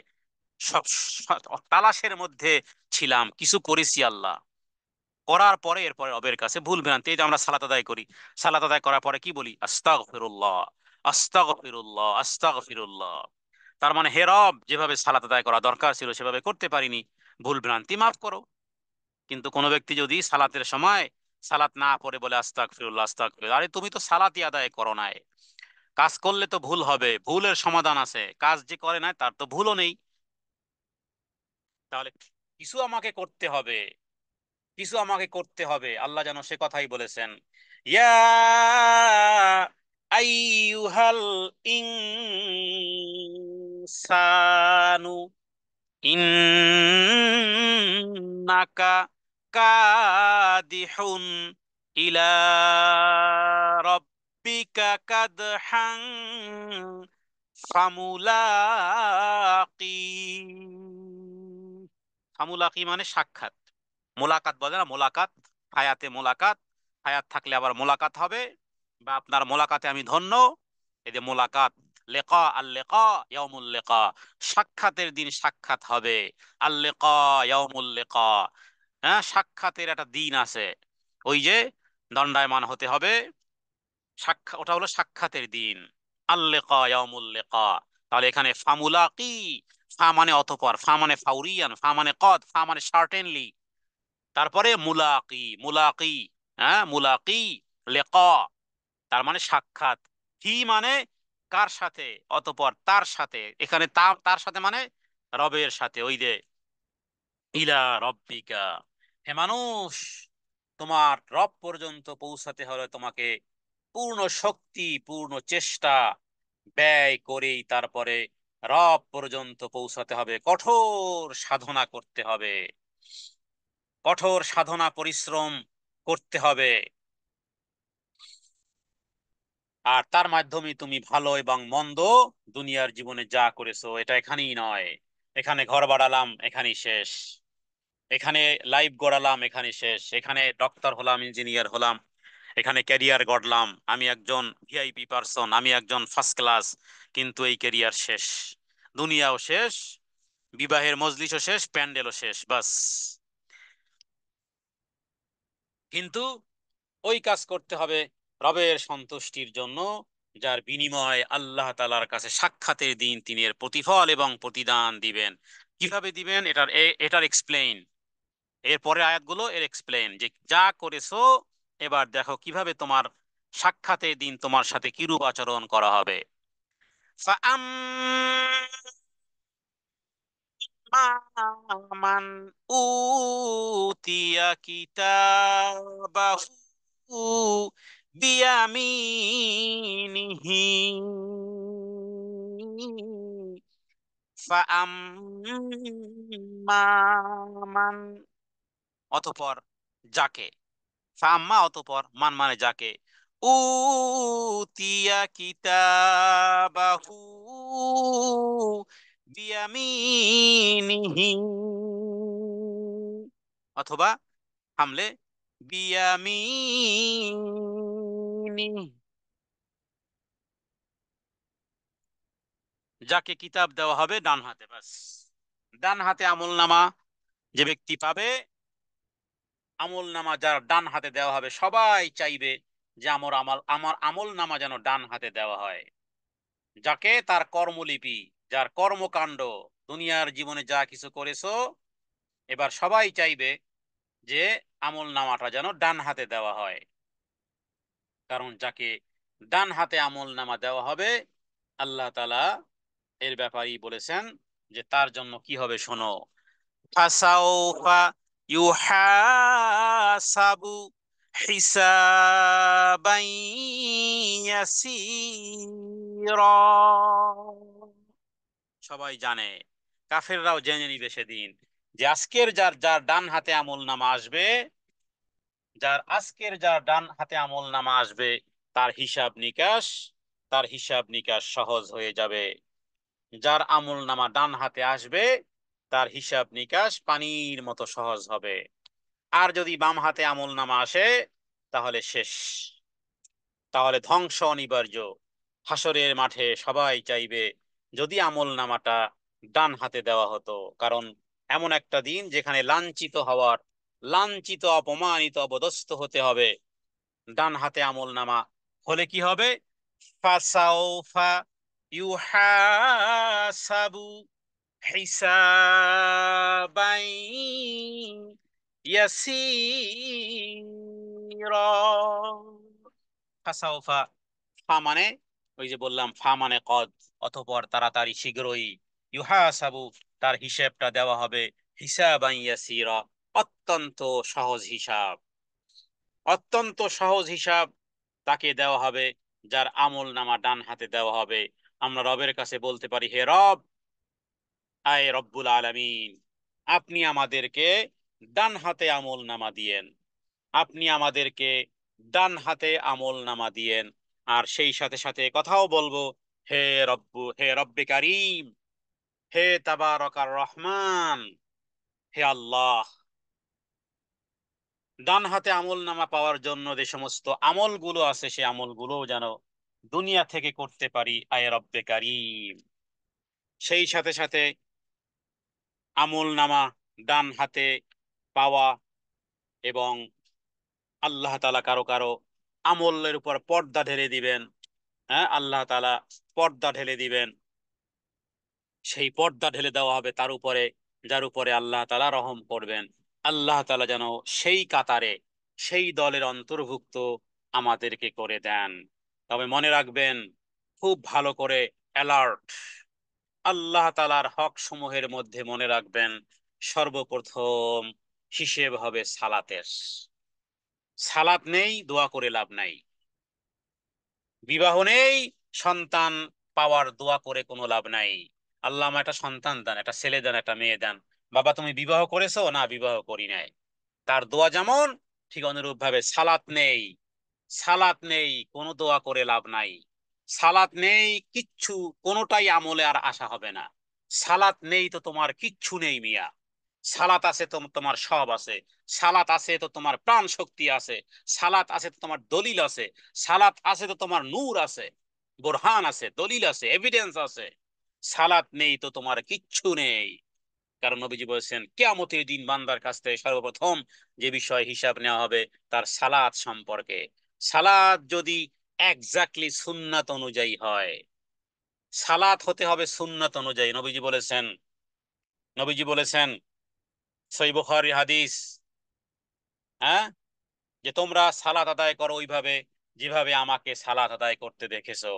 সব তালাশের মধ্যে ছিলাম, কিছু করেছি আল্লাহ। করার পরে এরপরে রবের কাছে ভুল ভ্রান্তি, এই যে আমরা সালাত আদায় করি, সালাত আদায় করার পরে কি বলি? আস্তাগফিরুল্লাহ, আস্তাগফিরুল্লাহ, আস্তাগফিরুল্লাহ। তার মানে হে রব, যেভাবে সালাত আদায় করা দরকার ছিল সেভাবে করতে পারিনি, ভুল ভ্রান্তি মাফ করো। কিন্তু কোনো ব্যক্তি যদি সালাতের সময় সালাত না পড়ে বলে আস্তাগফিরুল্লাহ, আস্তাগফিরুল্লাহ, আরে তুমি তো সালাতই আদায় করো নাই। কাজ করলে তো ভুল হবে, ভুলের সমাধান আছে, কাজ যে করে নাই তার তো ভুলও নেই। তাহলে কিছু আমাকে করতে হবে, কিছু আমাকে করতে হবে, আল্লাহ যেন সে কথাই বলেছেন, ইয়া আইয়ুহাল ইনসানু ইন্নাকা কাদিহুন ইলা রাব্বিকা কাদহান ফামুলাকি। ফামুলাকি মানে সাক্ষাৎ, মোলাকাত বলে না, মোলাকাত, হায়াতে মোলাকাত, হায়াত থাকলে আবার মোলাকাত হবে, বা আপনার মোলাকাতে আমি ধন্য। এই যে মোলাকাত, লেকা আল লেকা ইয়াউমুল লেকা, সাক্ষাতের দিন সাক্ষাৎ হবে। আল লেকা ইয়াউমুল লেকা, হ্যাঁ সাক্ষাতের একটা দিন আছে, ওই যে দণ্ডায়মান হতে হবে, সাক্ষাৎ, ওটা হলো সাক্ষাতের দিন। আল লেকা ইয়াউমুল লেকা। তাহলে এখানে ফামুলাকি, ফা মানে অতঃপর, ফা মানে ফাউরিয়ান, ফা মানে কদ, ফা মানে সার্টেনলি, তারপরে মুলাকি, মুলাকি, হ্যাঁ মুলাকি, লিকা, তার মানে সাক্ষাৎ। হি মানে কার সাথে? অতঃপর তার সাথে, এখানে তার সাথে মানে রবের সাথে, ওই যে ইলা রব্বিকা। হে মানুষ, তোমার রব পর্যন্ত পৌঁছাতে হলে তোমাকে পূর্ণ শক্তি, পূর্ণ চেষ্টা ব্যয় করেই তারপরে রব পর্যন্ত পৌঁছাতে হবে, কঠোর সাধনা করতে হবে, কঠোর সাধনা পরিশ্রম করতে হবে। আর তার মাধ্যমে তুমি ভালো এবং মন্দ দুনিয়ার জীবনে যা করেছো, এটা এখানেই নয়, এখানে ঘর বাড়ালাম এখানেই শেষ, এখানে লাইফ গড়ালাম এখানে শেষ, এখানে ডক্টর হলাম, ইঞ্জিনিয়ার হলাম, এখানে ক্যারিয়ার গড়লাম, আমি একজন ভিআইপি পার্সন, আমি একজন ফার্স্ট ক্লাস, কিন্তু এই ক্যারিয়ার শেষ, দুনিয়াও শেষ, বিবাহের মজলিসও শেষ, প্যান্ডেলও শেষ, বাস। কিন্তু ওই কাজ করতে হবে রবের সন্তুষ্টির জন্য, যার বিনিময় আল্লাহ তাআলার কাছে সাক্ষাতের দিন তিনি এর প্রতিফল এবং প্রতিদান দিবেন। কিভাবে দিবেন এটার এক্সপ্লেইন, এর পরের আয়াতগুলো এর এক্সপ্লেইন, যে যা করেছো এবার দেখো কিভাবে তোমার সাক্ষাতের দিন তোমার সাথে কিরূপ আচরণ করা হবে। মান উতিয়া কিতাবাহু বিয়ামিনিহি ফাআম্মা মান, অতঃপর যাকে, ফাম্মা অতঃপর, মান মানে যাকে, উতিয়া কিতাবাহু বিয়ামিনিহি, অথবা হামলে বিয়ামিনি, যাকে কিতাব দেওয়া হবে ডান হাতে, বাস। ডান হাতে আমল নামা যে ব্যক্তি পাবে, আমল নামা যার ডান হাতে দেওয়া হবে, সবাই চাইবে যে আমার আমল নামা যেন ডান হাতে দেওয়া হয়। যাকে তার কর্মলিপি, যার কর্মকাণ্ড, দুনিয়ার জীবনে যা কিছু করেছো, এবার সবাই চাইবে যে আমল নামাটা যেন ডান হাতে দেওয়া হয়। কারণ যাকে ডান হাতে আমল নামা দেওয়া হবে, আল্লাহ তাআলা এর ব্যাপারেই বলেছেন যে তার জন্য কি হবে শোনো, ফাসাউফা ইউহাসাবু হিসাবান ইয়াসীরা। সবাই জানে, কাফেররাও জেনে নিবে সেদিন, যে আজকের যার যার ডান হাতে আমল নামা আসবে, যার ডান হাতে আমল নামা আসবে, তার হিসাব নিকাশ তার হিসাব নিকাশ সহজ হয়ে যাবে। যার আমল নামা ডান হাতে আসবে তার হিসাব নিকাশ পানির মতো সহজ হবে। আর যদি বাম হাতে আমল নামা আসে তাহলে শেষ, তাহলে ধ্বংস অনিবার্য। হাসরের মাঠে সবাই চাইবে যদি আমল নামাটা ডান হাতে দেওয়া হতো, কারণ এমন একটা দিন যেখানে লাঞ্ছিত হওয়ার, লাঞ্ছিত অপমানিত অপদস্থ হতে হবে। ডান হাতে আমল নামা হলে কি হবে? ফাসাউফা ইউহাসাবু হিসাবান ইয়াসীরা। ফাসাউফা, ফা মানে ওই যে বললাম, ফা মানে কদ, অতঃপর তাড়াতাড়ি শীঘ্রই, ইউহাসাবু তার হিসাবটা দেওয়া হবে, হিসাবান ইয়াসীরা অত্যন্ত সহজ হিসাব, অত্যন্ত সহজ হিসাব তাকে দেওয়া হবে যার আমল নামা ডান হাতে দেওয়া হবে। আমরা রবের কাছে বলতে পারি, হে রব, আয় রব্বুল আলামিন, আপনি আমাদেরকে ডান হাতে আমল নামা দিয়েন, আপনি আমাদেরকে ডান হাতে আমল নামা দিয়েন। আর সেই সাথে সাথে কথাও বলবো, হে রব্বু, হে রব্বে কারিম, হে তাবারকার রহমান, হে আল্লাহ, ডান হাতে আমল নামা পাওয়ার জন্য যে সমস্ত আমলগুলো আছে সে আমলগুলো যেন দুনিয়া থেকে করতে পারি, আয় রব্বে কারিম। সেই সাথে সাথে আমল নামা ডান হাতে পাওয়া এবং আল্লাহ তাআলা কারো কারো আমলের উপর পর্দা ঢেলে দিবেন। হ্যাঁ, আল্লাহ তাআলা পর্দা ঢেলে দিবেন, সেই পর্দা ঢেলে দেওয়া হবে তার উপরে যার উপরে আল্লাহ তাআলা রহম করবেন। আল্লাহ তাআলা যেন সেই কাতারে, সেই দলের অন্তর্ভুক্ত আমাদেরকে করে দেন। তবে মনে রাখবেন, খুব ভালো করে অ্যালার্ট, আল্লাহ তাআলার হক সমূহের মধ্যে মনে রাখবেন, সর্বপ্রথম হিসেব হবে সালাতের। সালাত নেই, দোয়া করে লাভ নাই। বিবাহ নেই, সন্তান পাওয়ার দোয়া করে কোনো লাভ নাই। আল্লাহ আমার একটা সন্তান দেন, একটা ছেলে দেন, একটা মেয়ে দেন। বাবা তুমি বিবাহ করেছো? না, বিবাহ করি নাই। তার দোয়া যেমন, ঠিক অনুরূপ ভাবে সালাত নেই, সালাত নেই, কোনো দোয়া করে লাভ নাই। সালাত নেই, কিচ্ছু, কোনোটাই আমলে আর আশা হবে না। সালাত নেই তো তোমার কিচ্ছু নেই মিয়া। সালাত আছে তো তোমার সব আছে। সালাত আছে তো তোমার প্রাণ শক্তি আছে। সালাত আছে তো তোমার দলিল আছে। সালাত আছে তো তোমার নূর আছে, বোরহান আছে, দলিল আছে, এভিডেন্স আছে। সালাত নেই তো তোমার কিচ্ছু নেই। কারণ নবীজি বলেছেন, কিয়ামতের দিন বান্দার কাছ থেকে সর্বপ্রথম যে বিষয় হিসাব নেওয়া হবে তার সালাত সম্পর্কে। সালাত যদি এক্স্যাক্টলি সুন্নাত অনুযায়ী হয়, সালাত হতে হবে সুন্নাত অনুযায়ী। নবীজি বলেছেন, নবীজি বলেছেন সহিহ বুখারী হাদিস, হ্যাঁ, যে তোমরা সালাত আদায় করো ওইভাবে যেভাবে আমাকে সালাত আদায় করতে দেখেছো।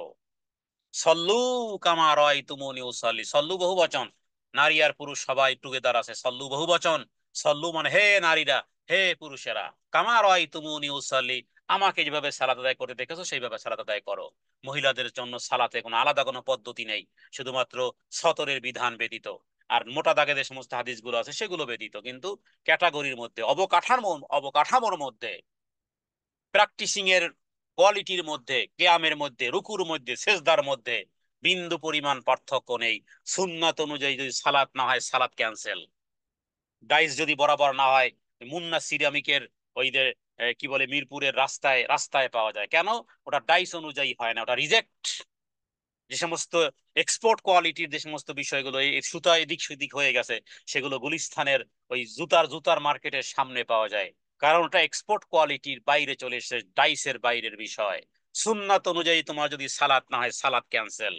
সল্লু কামা রাআইতুমুনি উসাল্লি, সল্লু বহু বচন, নারী আর পুরুষ সবাই টুগেদার আছে। সল্লু বহু বচন, সল্লু মানে হে নারীরা, হে পুরুষেরা, কামা রাআইতুমুনি উসাল্লি, আমাকে যেভাবে সালাত আদায় করতে দেখেছো সেইভাবে সালাত আদায় করো। মহিলাদের জন্য সালাতে কোনো আলাদা কোনো পদ্ধতি নেই, শুধুমাত্র সতরের বিধান ব্যতীত। আর মোটা দাগে যে সমস্ত হাদিসগুলো আছে সেগুলো ব্যতীত, কিন্তু ক্যাটাগরির মধ্যে, অবকাঠামোর মধ্যে, প্র্যাকটিসিং এর কোয়ালিটির মধ্যে, কেয়ামের মধ্যে, রুকুর মধ্যে, সেজদার মধ্যে বিন্দু পরিমাণ পার্থক্য নেই। সুন্নাত অনুযায়ী যদি সালাত না হয়, সালাত ক্যান্সেল। ডাইস যদি বরাবর না হয়, মুন্না সিরামিকের ওই যে কি বলে, মিরপুরের রাস্তায় রাস্তায় পাওয়া যায়, কেন? ওটা ডাইস অনুযায়ী হয় না, ওটা রিজেক্ট। যে সমস্ত এক্সপোর্ট কোয়ালিটির যে সমস্ত বিষয়গুলো এই সুতা এদিক সেদিক হয়ে গেছে, সেগুলো গুলিস্তানের ওই জুতার জুতার মার্কেটের সামনে পাওয়া যায়, কারণ ওটা এক্সপোর্ট কোয়ালিটির বাইরে চলে এসেছে, ডাইসের বাইরের বিষয়। সুন্নাত অনুযায়ী তোমার যদি সালাত না হয়, সালাত ক্যান্সেল।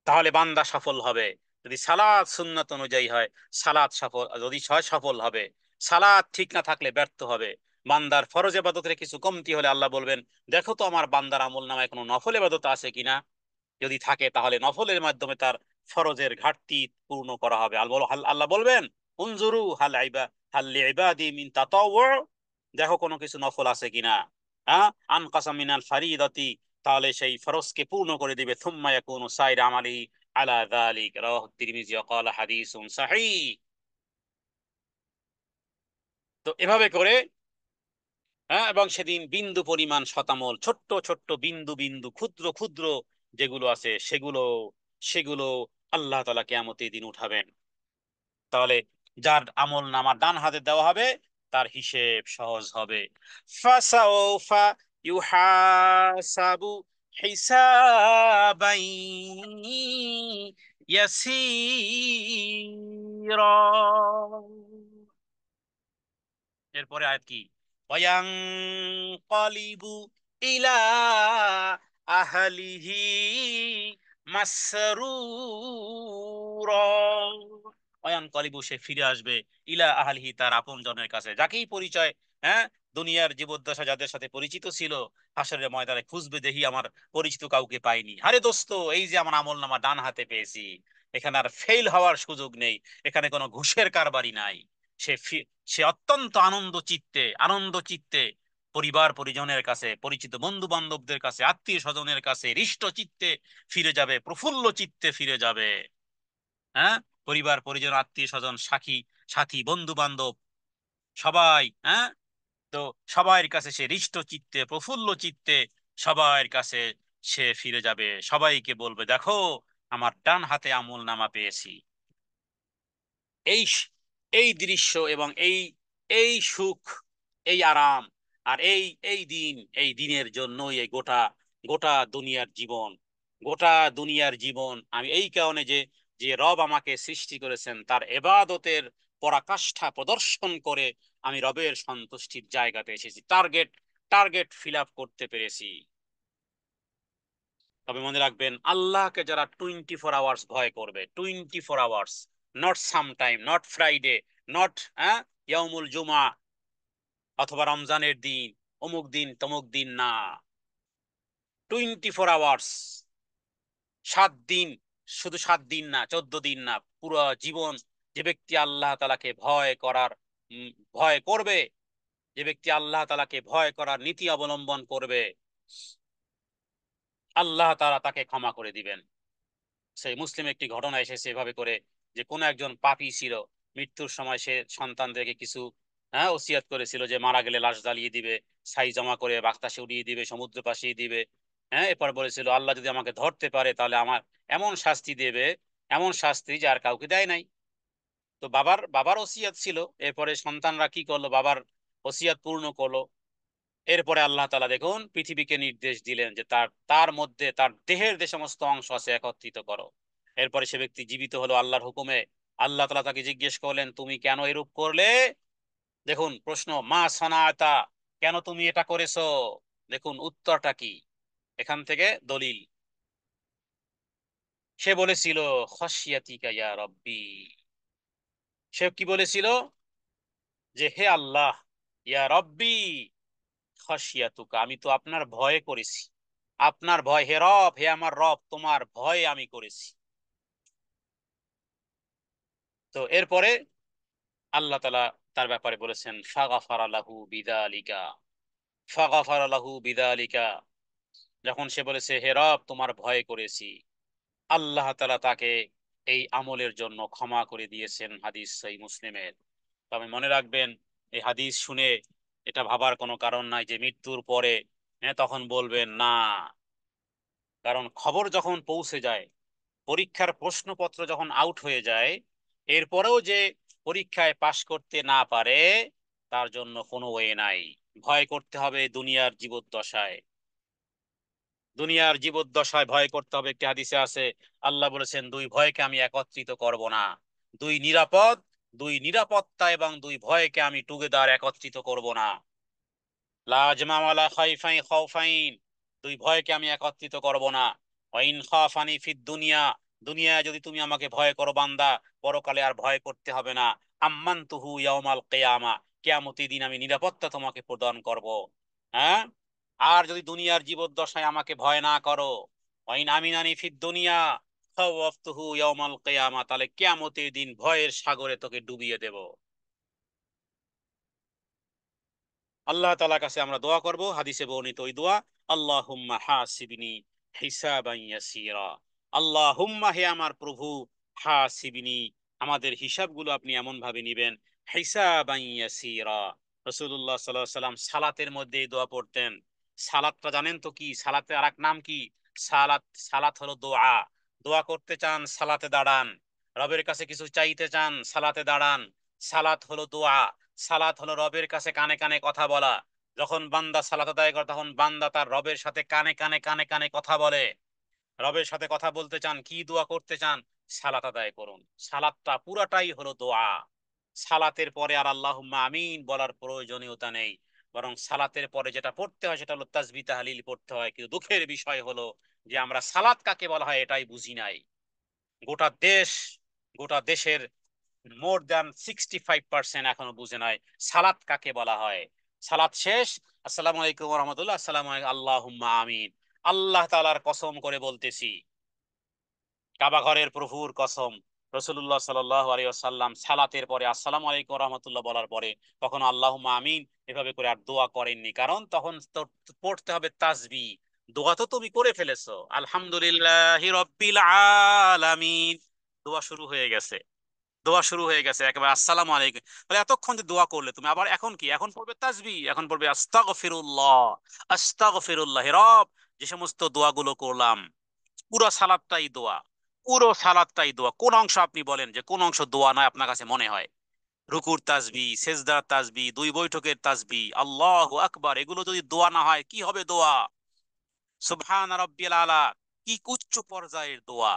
তাহলে বান্দা সফল হবে যদি সালাত সুন্নাত অনুযায়ী হয়। সালাত সফল যদি হয়, সফল হবে। সালাত ঠিক না থাকলে ব্যর্থ হবে। বান্দার ফরজ ইবাদতের কিছু কমতি হলে আল্লাহ বলবেন, দেখো তো আমার বান্দার আমল নামায় কোনো নফল ইবাদত আছে কিনা। যদি থাকে তাহলে নফলের মাধ্যমে তার ফরজের ঘাটতি পূর্ণ করা হবে। আল্লাহ বলবেন, উনজুরু হাল আইবা হাল লিইবাদি মিন তাতাওয়ু, দেখো কোনো কিছু নফল আছে কিনা। হ্যাঁ, আনকাসা মিনাল ফারিদাতি, তাহলে সেই ফরজকে পূর্ণ করে দিবে। থুম্মা ইয়াকুনু সাইর আমালি আলা যালিক, রাওয়াহু তিরমিজি ওয়া ক্বালা হাদিসুন সহিহ। তো এভাবে করে হ্যাঁ, এবং সেদিন বিন্দু পরিমাণ শতামল, ছোট্ট ছোট্ট বিন্দু বিন্দু ক্ষুদ্র ক্ষুদ্র যেগুলো আছে সেগুলো সেগুলো আল্লাহ তাআলা কিয়ামতের দিন উঠাবেন। তাহলে যার আমল নামা ডান হাতে দেওয়া হবে তার হিসেব সহজ হবে। ফাসাউফা ইউহাসাবু হিসাবান ইয়াসীরা। এরপরে আয়াত কি? ওয়ায়ানকালিবু ইলা আহলিহি মাসরুরা। ওয়ায়ানকালিবু, সে ফিরে আসবে, ইলা আহলিহি, তার আপনজনের কাছে, যাকেই পরিচয়, হ্যাঁ, দুনিয়ার জীবদ্দশা যাদের সাথে পরিচিত ছিল, হাসরের ময়দানে খুঁজবে, দেখি আমার পরিচিত কাউকে পাইনি। আরে দোস্ত, এই যে আমার আমলনামা ডান হাতে পেয়েছি, এখানে আর ফেল হওয়ার সুযোগ নেই, এখানে কোনো ঘুষের কারবারি নাই। সে সে অত্যন্ত আনন্দ চিত্তে পরিবার পরিজনের কাছে, পরিচিত বন্ধু বান্ধবদের কাছে, আত্মীয় স্বজনের কাছে হৃষ্ট চিত্তে ফিরে যাবে, প্রফুল্ল চিত্তে ফিরে যাবে। হ্যাঁ, পরিবার পরিজন আত্মীয় স্বজন সাথী সাথী বন্ধু বান্ধব সবাই, হ্যাঁ, তো সবার কাছে সে হৃষ্ট চিত্তে প্রফুল্ল চিত্তে সবার কাছে সে ফিরে যাবে, সবাইকে বলবে, দেখো আমার ডান হাতে আমল নামা পেয়েছি। এই এই দৃশ্য এবং এই এই সুখ, এই আরাম, আর এই এই দিন, এই দিনের জন্যই এই গোটা গোটা দুনিয়ার জীবন, গোটা দুনিয়ার জীবন আমি এই কারণে যে যে রব আমাকে সৃষ্টি করেছেন তার এবাদতের পরাকাষ্ঠা প্রদর্শন করে আমি রবের সন্তুষ্টির জায়গাতে এসেছি, টার্গেট টার্গেট ফিল আপ করতে পেরেছি। তবে মনে রাখবেন, আল্লাহকে যারা 24 আওয়ার্স ভয় করবে, 24 hours, not some time, not Friday, not ইয়াউমুল জুমা অথবা রমজানের দিন, অমুক দিন তমুক দিন না, 24 আওয়ার্স, 7 দিন, শুধু 7 দিন না, 14 দিন না, পুরো জীবন যে ব্যক্তি আল্লাহ তালাকে ভয় করার ভয় করবে, যে ব্যক্তি আল্লাহ তালাকে ভয় করার নীতি অবলম্বন করবে, আল্লাহ তাআলা তাকে ক্ষমা করে দিবেন। সেই মুসলিম একটি ঘটনা এসেছে এভাবে করে, যে কোন একজন পাপী ছিল, মৃত্যুর সময় সে সন্তানদেরকে কিছু ওসিয়াত করেছিল যে মারা গেলে লাশ জ্বালিয়ে দিবে, ছাই জমা করে বাতাসে উড়িয়ে দিবে, সমুদ্র পাশিয়ে দিবে। হ্যাঁ, এরপর বলেছিল আল্লাহ যদি আমাকে ধরতে পারে তাহলে আমার এমন শাস্তি দেবে, এমন শাস্তি যে আর কাউকে দেয় নাই। তো বাবার বাবার ওসিয়াত ছিল, এরপরে সন্তানরা কি করলো, বাবার ওসিয়াত পূর্ণ করলো। এরপরে আল্লাহ তাআলা দেখুন পৃথিবীকে নির্দেশ দিলেন যে তার তার মধ্যে তার দেহের যে সমস্ত অংশ আছে একত্রিত করো। এরপরে সে ব্যক্তি জীবিত হলো আল্লাহর হুকুমে। আল্লাহ তাআলা তাকে জিজ্ঞেস করলেন, তুমি কেন এরূপ করলে? দেখুন প্রশ্ন, মা সানাতা, কেন তুমি এটা করেছো? দেখুন উত্তরটা কি, এখান থেকে দলিল। সে বলেছিল, খশিয়াতিকা ইয়া রব্বি। সে কি বলেছিল? যে হে আল্লাহ, ইয়া রব্বি, খশিয়াতুকা, আমি তো আপনার ভয়ে করেছি, আপনার ভয়, হে রব, হে আমার রব, তোমার ভয়ে আমি করেছি। তো এরপরে আল্লাহ তাআলা তার ব্যাপারে বলেছেন, ফাগাফারা লাহু বিযালিকা, ফাগাফারা লাহু বিযালিকা, যখন সে বলেছে হে রব তোমার ভয়ে করেছি, আল্লাহ তাআলা তাকে এই আমলের জন্য ক্ষমা করে দিয়েছেন। হাদিস সহিহ মুসলিমের। তবে মনে রাখবেন, এই হাদিস শুনে এটা ভাবার কোনো কারণ নাই যে মৃত্যুর পরে তখন বলবেন না, কারণ খবর যখন পৌঁছে যায়, পরীক্ষার প্রশ্নপত্র যখন আউট হয়ে যায়, এরপরেও যে পরীক্ষায় পাশ করতে না পারে তার জন্য কোনো ওয়ে নাই। ভয় করতে হবে দুনিয়ার জীবদ্দশায়, দুনিয়ার জীবদ্দশায় ভয় করতে হবে। একটি হাদিসে আছে, আল্লাহ বলেছেন দুই ভয়কে আমি একত্রিত করব না, দুই নিরাপদ, দুই নিরাপত্তা এবং দুই ভয়কে আমি টুগেদার একত্রিত করব না। লাজমাওয়ালা খাইফাই খাউফাইন, দুই ভয়কে আমি একত্রিত করব না। ওয়াইন খাফানি ফিদ দুনিয়া, দুনিয়ায় যদি তুমি আমাকে ভয় করো বান্দা, পরকালে আর ভয় করতে হবে না। আম্মানতুহু ইয়াউমাল কিয়ামা, কিয়ামতের দিন আমি নিরাপত্তা তোমাকে প্রদান করব। হ্যাঁ, আর যদি দুনিয়ার জীবদ্দশায় আমাকে ভয় না করো, ওয়াইন আমিনানি ফিদ দুনিয়া খাওয়াফতুহু ইয়াউমাল কিয়ামা, তাহলে কিয়ামতের দিন ভয়ের সাগরে তোকে ডুবিয়ে দেব। আল্লাহ তাআলার কাছে আমরা দোয়া করব, হাদিসে বর্ণিত ওই দোয়া, আল্লাহুম্মা হাসিবনি হিসাবান ইয়াসীরা। আল্লাহুম্মা, হে আমার প্রভু, হাসিবনি, আমাদের হিসাবগুলো আপনি এমন ভাবে নিবেন, হিসাবান ইয়াসীরা, রাসূলুল্লাহ সাল্লাল্লাহু আলাইহি সাল্লাম সালাতের মধ্যে এই দোয়া পড়তেন। সালাতটা জানেন তো কি? সালাতের আরেক নাম কি? সালাত। সালাত হলো দোয়া। দোয়া করতে চান সালাতে দাঁড়ান, রবের কাছে কিছু চাইতে চান সালাতে দাঁড়ান। সালাত হলো দোয়া। সালাত হলো রবের কাছে কানে কানে কথা বলা। যখন বান্দা সালাত আদায় করে তখন বান্দা তার রবের সাথে কানে কানে কানে কানে কথা বলে। রবের সাথে কথা বলতে চান, কি দোয়া করতে চান, সালাত আদায় করুন। সালাতটা পুরাটাই হলো দোয়া। সালাতের পরে আর আল্লাহুম্মা আমিন বলার প্রয়োজনীয়তা নেই। বরং সালাতের পরে যেটা পড়তে হয় সেটা হলো তাসবিহ তাহলিল পড়তে হয়। কিন্তু দুঃখের বিষয় হলো যে আমরা সালাত কাকে বলা হয় এটাই বুঝি নাই। গোটা দেশ, গোটা দেশের মোর দ্যান 65% এখনো বুঝে নাই সালাত কাকে বলা হয়। সালাত শেষ, আসসালামু আলাইকুম ওয়া রাহমাতুল্লাহ, আসসালামু আলাইকুম, আল্লাহুম্মা আমিন। আল্লাহ তাআলার কসম করে বলতেছি, কাবা ঘরের প্রভুর কসম, রাসূলুল্লাহ সাল্লাল্লাহু আলাইহি ওয়াসাল্লাম সালাতের পরে আসসালামু আলাইকুম ওয়া রাহমাতুল্লাহ বলার পরে কখনো আল্লাহুম্মা আমিন এভাবে করে আর দোয়া করেননি। কারণ তখন তো পড়তে হবে তাসবিহ। দোয়া তো তুমি করে ফেলেছো, আলহামদুলিল্লাহি রাব্বিল আলামিন, দোয়া শুরু হয়ে গেছে। দোয়া শুরু হয়ে গেছে একেবারে আসসালামু আলাইকুম। তাহলে এতক্ষণ যে দোয়া করলে তুমি, আবার এখন কি? এখন পড়বে তাসবিহ, এখন পড়বে আস্তাগফিরুল্লাহ। আস্তাগফিরুল্লাহ রব। যে সমস্ত দোয়াগুলো করলাম, পুরো সালাদটাই দোয়া। পুরো সালাদটাই দোয়া। কোন অংশ আপনি বলেন যে কোন অংশ দোয়া নয় আপনার কাছে মনে হয়? রুকুর তাসবিহ, সেজদার তাসবিহ, দুই বৈঠকের তাসবিহ, আল্লাহু আকবার, এগুলো যদি দোয়া না হয় কি হবে দোয়া? সুবহান রাব্বিয়াল আলা, কি উচ্চ পর্যায়ের দোয়া!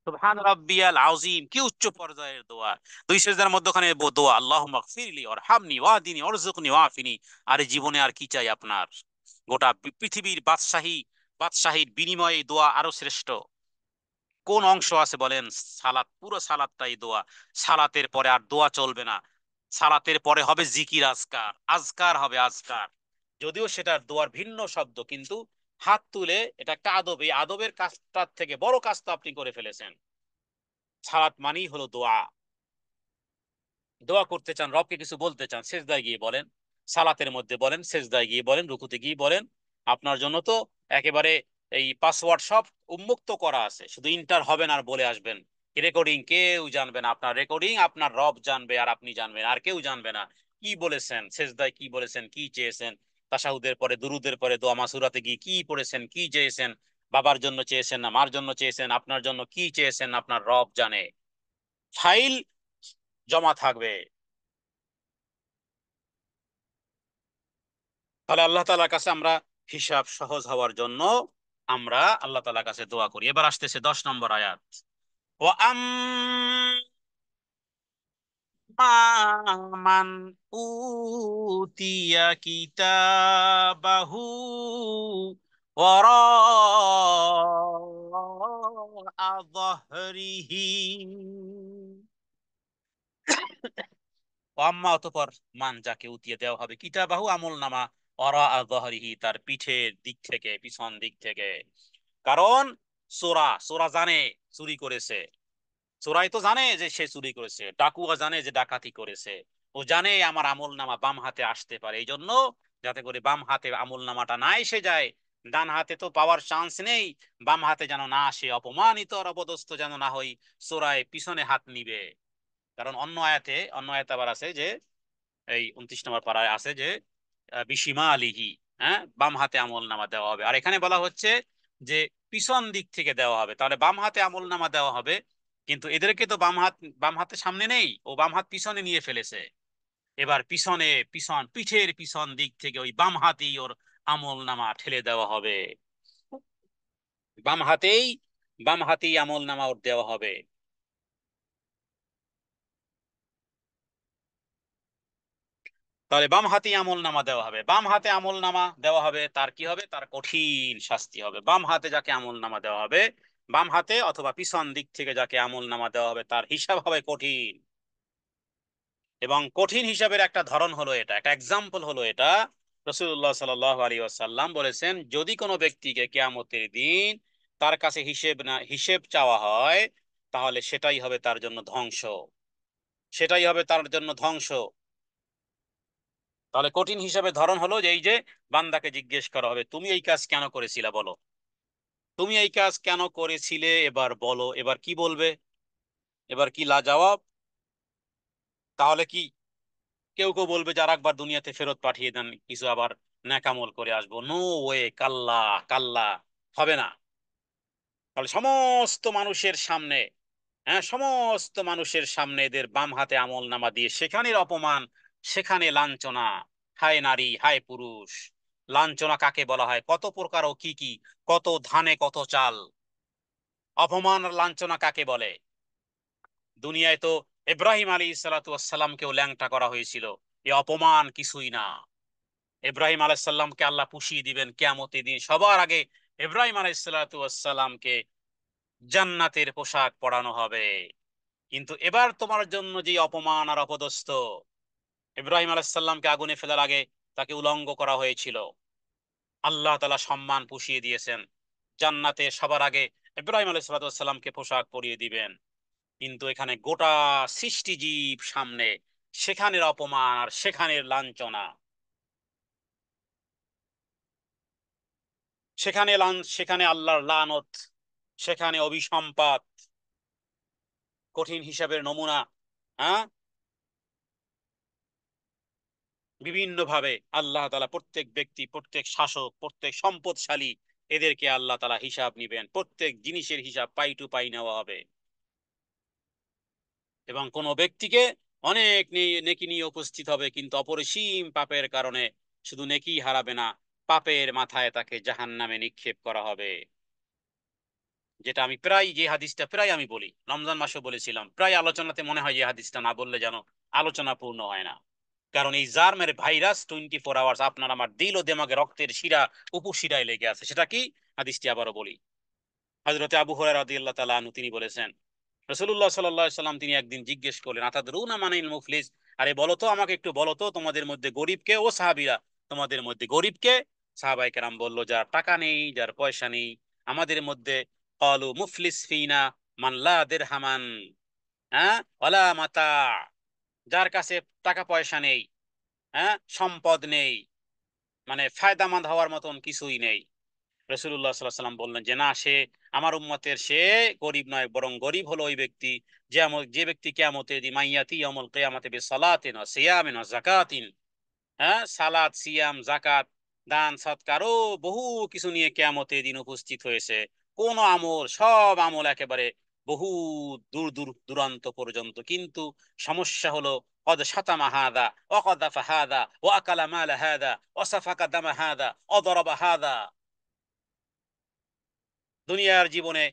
সুবহান রাব্বিয়াল আযীম, কি উচ্চ পর্যায়ের দোয়া! দুই সেজদার মধ্যখানে দোয়া, আল্লাহুম্মা গফিরলি ওয়ারহামনি ওয়াহদিনি ওয়ারযুকনি ওয়াফিনি। আর এই জীবনে আর কি চাই আপনার? গোটা পৃথিবীর বাদশাহীর বিনিময়ে এই দোয়া আরো শ্রেষ্ঠ। কোন অংশ আছে বলেন? সালাত, পুরো সালাতটাই দোয়া। সালাতের পরে আর দোয়া চলবে না। সালাতের পরে হবে জিকির আজকার, আজকার হবে আজকার। যদিও সেটা দোয়ার ভিন্ন শব্দ, কিন্তু হাত তুলে এটা একটা আদব। এই আদবের কাজটার থেকে বড় কাজ তো আপনি করে ফেলেছেন। সালাত মানেই হলো দোয়া। দোয়া করতে চান, রবকে কিছু বলতে চান, সেজদায় গিয়ে বলেন। সালাতের মধ্যে বলেন, সেজদায় গিয়ে বলেন, রুকুতে গিয়ে বলেন। আপনার জন্য তো একেবারে এই পাসওয়ার্ড সব উন্মুক্ত করা আছে, শুধু ইন্টার হবেন আর বলে আসবেন। রেকর্ডিং কেউ জানবে না, আপনার রেকর্ডিং আপনার রব জানবে আর আপনি জানবেন, আর কেউ জানবে না কি বলেছেন, সেজদায় কি বলেছেন, কি চেয়েছেন, তাশাহুদের পরে দুরুদের পরে দোয়া মাসুরাতে গিয়ে কি পড়েছেন, কি চেয়েছেন, বাবার জন্য চেয়েছেন না মার জন্য চেয়েছেন, আপনার জন্য কি চেয়েছেন আপনার রব জানে। ফাইল জমা থাকবে। তাহলে আল্লাহ তাআলার কাছে আমরা হিসাব সহজ হওয়ার জন্য আমরা আল্লাহ তাআলার কাছে দোয়া করি। এবার আসতেছে 10 নম্বর আয়াত। ওয়া মান উতিয়া কিতাবাহু ওয়ারা যাহরিহি। আম্মা অতঃপর মান যাকে উতিয়ে দেওয়া হবে কিতাবাহু আমল নামা, অরা আযহরিহি তার পিঠের দিক থেকে, পিছন দিক থেকে। কারণ চোরা, চোরা জানে চুরি করেছে। চোরাই তো জানে যে সে চুরি করেছে, ডাকুয়া জানে যে ডাকাতি করেছে। ও জানে আমার আমল নামা বাম হাতে আসতে পারে, এই জন্য যাতে করে বাম হাতে আমল নামাটা না এসে যায়, ডান হাতে তো পাওয়ার চান্স নেই, বাম হাতে যেন না আসে, অপমানিত আর অপদস্থ যেন না হই, চোরাই পিছনে হাত নিবে। কারণ অন্য আয়াতে আবার আছে যে, এই 29 নম্বর পারায় আছে যে বিসিমা আলিহি, হ্যাঁ, বাম হাতে আমল নামা দেওয়া হবে। আর এখানে বলা হচ্ছে যে পিছন দিক থেকে দেওয়া হবে, তাহলে বাম হাতে আমল নামা দেওয়া হবে। কিন্তু এদেরকে তো বাম হাতে সামনে নেই, ও বাম হাত পিছনে নিয়ে ফেলেছে। এবার পিঠের পিছন দিক থেকে ওই বাম হাতেই ওর আমল নামা ঠেলে দেওয়া হবে। বাম হাতেই বাম হাতেই আমল নামা ওর দেওয়া হবে। তাহলে বাম হাতে আমল নামা দেওয়া হবে, বাম হাতে আমল নামা দেওয়া হবে, তার কি হবে? তার কঠিন শাস্তি হবে। বাম হাতে যাকে আমল নামা দেওয়া হবে, বাম হাতে অথবা পিছন দিক থেকে যাকে আমল নামা দেওয়া হবে, তার হিসাব হবে কঠিন। এবং কঠিন হিসাবের একটা ধরন হলো এটা, একটা এক্সাম্পল হলো এটা। রাসূলুল্লাহ সাল্লাল্লাহু আলাইহি ওয়াসাল্লাম বলেছেন, যদি কোনো ব্যক্তিকে কিয়ামতের দিন তার কাছে হিসেব চাওয়া হয়, তাহলে সেটাই হবে তার জন্য ধ্বংস। সেটাই হবে তার জন্য ধ্বংস। তাহলে কঠিন হিসাবে ধরন হলো যে এই যে বান্দাকে জিজ্ঞেস করা হবে, তুমি এই কাজ কেন করেছিলে বলো, তুমি এই কাজ কেন করেছিলে, এবার বলো। এবার কি বলবে? এবার কি জবাব? তাহলে কি কেউ কেউ বলবে যে আর একবার দুনিয়াতে ফেরত পাঠিয়ে দেন, কিছু আবার ন্যাকামল করে আসবো। নো ওয়ে, কাল্লা, কাল্লা, হবে না। তাহলে সমস্ত মানুষের সামনে, হ্যাঁ, সমস্ত মানুষের সামনে এদের বাম হাতে আমল নামা দিয়ে সেখানের অপমান, সেখানে লাঞ্ছনা। হায় নারী, হায় পুরুষ! লাঞ্ছনা কাকে বলা হয়, কত প্রকার ও কি কি, কত ধানে কত চাল। অপমান আর লাঞ্ছনা কাকে বলে? দুনিয়ায় তো ইব্রাহিম আলী সালাতামকেও ল্যাংটা করা হয়েছিল। এ অপমান কিছুই না। ইব্রাহিম আলাইসাল্লামকে আল্লাহ পুষিয়ে দিবেন কিয়ামতের দিন। সবার আগে ইব্রাহিম আলাইসাল্লাতামকে জান্নাতের পোশাক পরানো হবে। কিন্তু এবার তোমার জন্য যে অপমান আর অপদস্থ, ইব্রাহিম আলাইসাল্লামকে আগুনে ফেলার আগে তাকে উলঙ্গ করা হয়েছিল, আল্লাহ তাআলা সম্মান পুষিয়ে দিয়েছেন। জান্নাতে সবার আগে ইব্রাহিম আলাইসাল্লামকে পোশাক পরিয়ে দিবেন। কিন্তু এখানে গোটা সৃষ্টিজীব সামনে, সেখানের অপমান আর সেখানের লাঞ্ছনা, সেখানে আল্লাহর লানত, সেখানে অভিসম্পাত, কঠিন হিসাবের নমুনা। হ্যাঁ, বিভিন্ন ভাবে আল্লাহ তাআলা প্রত্যেক ব্যক্তি, প্রত্যেক শাসক, প্রত্যেক সম্পদশালী, এদেরকে আল্লাহ তাআলা হিসাব নিবেন। প্রত্যেক জিনিসের হিসাব পাই টু পাই নেওয়া হবে। এবং কোনো ব্যক্তিকে অনেক নেকি নিয়ে উপস্থিত হবে, কিন্তু অপরিসীম পাপের কারণে শুধু নেকি হারাবে না, পাপের মাথায় তাকে জাহান্নামে নিক্ষেপ করা হবে। যেটা আমি প্রায়, যে হাদিসটা প্রায় আমি বলি, রমজান মাসে বলেছিলাম, প্রায় আলোচনাতে মনে হয় এই হাদিসটা না বললে যেন আলোচনা পূর্ণ হয় না। কারণ এই জার্মের ভাইরাস 24 আওয়ার্স আপনার আমার দিল ও দেমাগে, রক্তের শিরা উপশিরায় লেগে আছে। সেটা কি? হাদিসটি আবারও বলি। হযরতে আবু হুরায়রা রাদিয়াল্লাহু তাআলা আনহু তিনি বলেছেন, রাসূলুল্লাহ সাল্লাল্লাহু আলাইহি সাল্লাম তিনি একদিন জিজ্ঞেস করলেন, আতাদরুনা মানিল মুফলিস, আরে বলো তো, আমাকে একটু বলো তো, তোমাদের মধ্যে গরিব কে? ও সাহাবীরা, তোমাদের মধ্যে গরিব কে? সাহাবায়ে কেরাম বলল, যার টাকা নেই, যার পয়সা নেই। আমাদের মধ্যে ক্বালু মুফলিস ফিনা মান লা দিরহামান, হ্যাঁ, ওয়ালা মাতা, যার কাছে টাকা পয়সা নেই, হ্যাঁ, সম্পদ নেই, মানে ফায়দামন্দ হওয়ার মতন কিছুই নেই। রাসূলুল্লাহ সাল্লাল্লাহু আলাইহি সাল্লাম বললেন যে না, সে আমার উম্মতের, সে গরিব নয়, বরং গরিব হলো ওই ব্যক্তি যে ব্যক্তি কিয়ামতের দিন মাইয়াতি ইয়াউমুল কিয়ামাতি বিসসালাতিন ওয়া সিয়ামিন ওয়া যাকাতিন, হ্যাঁ, সালাত, সিয়াম, যাকাত, দান সৎকার ও বহু কিছু নিয়ে কিয়ামতের দিন উপস্থিত হয়েছে। কোন আমল, সব আমল একেবারে বহু দূর দূর দূরান্ত পর্যন্ত, কিন্তু সমস্যা হলো قد شتم هذا وقذف هذا واكل مال هذا وسفك دم هذا وضرب هذا। দুনিয়ার জীবনে,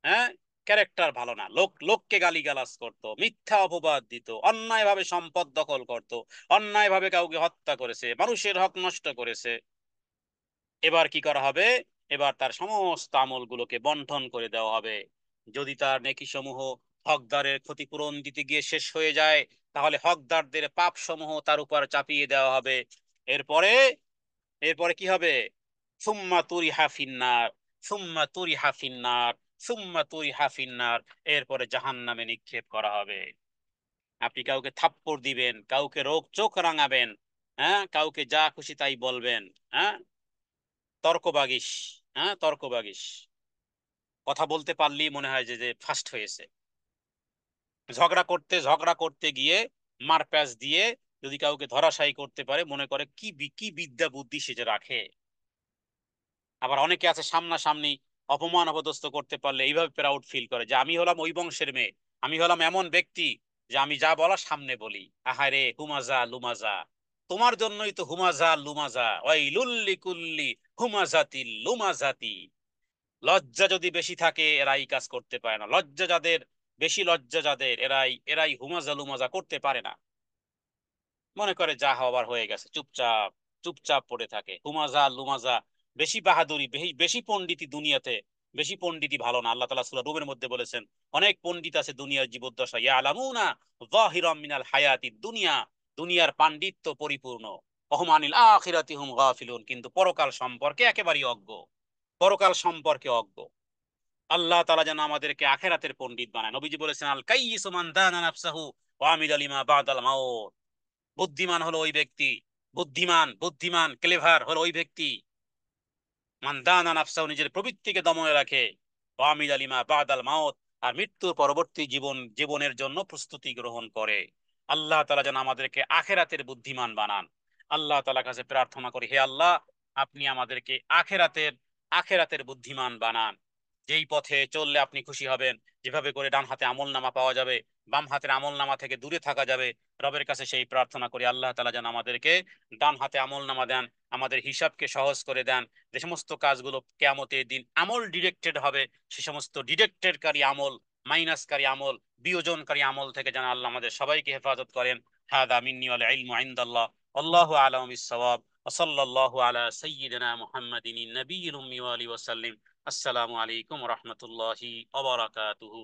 হ্যাঁ, ক্যারেক্টার ভালো না, লোককে গালিগালাজ করত, মিথ্যা অপবাদ দিত, অন্যায়ভাবে সম্পদ দখল করত, অন্যায়ভাবে কাউকে হত্যা করেছে, মানুষের হক নষ্ট করেছে। এবার কি করা হবে? এবার তার সমস্ত আমলগুলোকে বন্টন করে দেওয়া হবে। যদি তার নেকি সমূহ হকদারের ক্ষতিপূরণ দিতে গিয়ে শেষ হয়ে যায়, তাহলে হকদারদের পাপ সমূহ তার উপর চাপিয়ে দেওয়া হবে। এরপরে, কি হবে? সুম্মা তুরিহা ফিন্নার, সুম্মা তুরিহা ফিন্নার, সুম্মা তুরিহা ফিন্নার, এরপরে জাহান্নামে নিক্ষেপ করা হবে। আপনি কাউকে থাপ্পড় দিবেন, কাউকে চোখ রাঙাবেন, হ্যাঁ, কাউকে যা খুশি তাই বলবেন, হ্যাঁ, তর্ক বাগিস, হ্যাঁ, তর্ক বাগিস, কথা বলতে পারলেই মনে হয় যে যে ফার্স্ট হয়েছে। ঝগড়া করতে গিয়ে মারপ্যাচ দিয়ে যদি কাউকে ধরাশায়ী করতে পারে, মনে করে কি বিদ্যা বুদ্ধি সে যে রাখে। আবার অনেকে আছে সামনাসামনি অপমান অপদস্থ করতে পারলে এইভাবে প্রাউড ফিল করে যে আমি হলাম ওই বংশের মেয়ে, আমি হলাম এমন ব্যক্তি যে আমি যা বলার সামনে বলি। আহারে হুমাজা লুমাজা, তোমার জন্যই তো হুমাজা লুমাজা, ওয়াইলুল লিকুল্লি হুমাজাতিল লুমাজাতি। লজ্জা যদি বেশি থাকে এরা এই কাজ করতে পারে না। লজ্জা যাদের, বেশি লজ্জা যাদের, এরাই হুমাজা লুমাজা করতে পারে না। মনে করে যা হবার হয়ে গেছে, চুপচাপ চুপচাপ পড়ে থাকে। হুমাজা লুমাজা, বেশি বাহাদুরি, বেশি বেশি পণ্ডিতি দুনিয়াতে, বেশি পণ্ডিতি ভালো না। আল্লাহ তাআলা সূরা রুমের মধ্যে বলেছেন, অনেক পণ্ডিত আছে দুনিয়ার জীবদ্দশা, ইয়ালামুনা যাহিরাম মিনাল হায়াতিদ দুনিয়া, দুনিয়ার পাণ্ডিত্য পরিপূর্ণ, ওহুম আনিল আখিরাতি হুম গাফিলুন, কিন্তু পরকাল সম্পর্কে একেবারেই অজ্ঞ, পরকাল সম্পর্কে অজ্ঞ। আল্লাহ তাআলা যেন আমাদেরকে আখিরাতের পণ্ডিত বানায়। নবীজি বলেছেন, আল কাইয়িসু মান দানা নাফসাহু ওয়া আমিলা লিমা বাদাল মাউত। বুদ্ধিমান হলো ওই ব্যক্তি, বুদ্ধিমান ক্লেভার হলো ওই ব্যক্তি, মান দানা নাফসাহু, নিজের প্রবৃত্তিকে দমনে রাখে, ওয়া আমিলা লিমা বাদাল মাউত, আর মৃত্যুর পরবর্তী জীবনের জন্য প্রস্তুতি গ্রহণ করে। আল্লাহ তাআলা যেন আমাদেরকে আখেরাতের বুদ্ধিমান বানান। আল্লাহ তাআলার কাছে প্রার্থনা করি, হে আল্লাহ, আপনি আমাদেরকে আখেরাতের আখেরাতের বুদ্ধিমান বানান, যেই পথে চললে আপনি খুশি হবেন, যেভাবে করে ডান হাতে আমল নামা পাওয়া যাবে, বাম হাতের আমল নামা থেকে দূরে থাকা যাবে। রবের কাছে সেই প্রার্থনা করি, আল্লাহ তাআলা যেন আমাদেরকে ডান হাতে আমল নামা দেন, আমাদের হিসাবকে সহজ করে দেন। যে সমস্ত কাজগুলো কিয়ামতের দিন আমল ডিরেক্টেড হবে, সে সমস্ত ডিরেক্টেডকারী আমল, মাইনাসকারী আমল, বিয়োজনকারী আমল থেকে যেন আল্লাহ আমাদের সবাইকে হেফাজত করেন। হাদা মিন্নি ওয়াল ইলমু ইনদাল্লাহ, আল্লাহু আ'লামু বিস-সাওয়াব, ওয়া সাল্লাল্লাহু আলা সাইয়্যিদিনা মুহাম্মাদিন নবিয়্যিল উম্মি ওয়া আলিহি ওয়া সাল্লিম। আসসালামু আলাইকুম ওয়া রাহমাতুল্লাহি ওয়া বারাকাতুহু।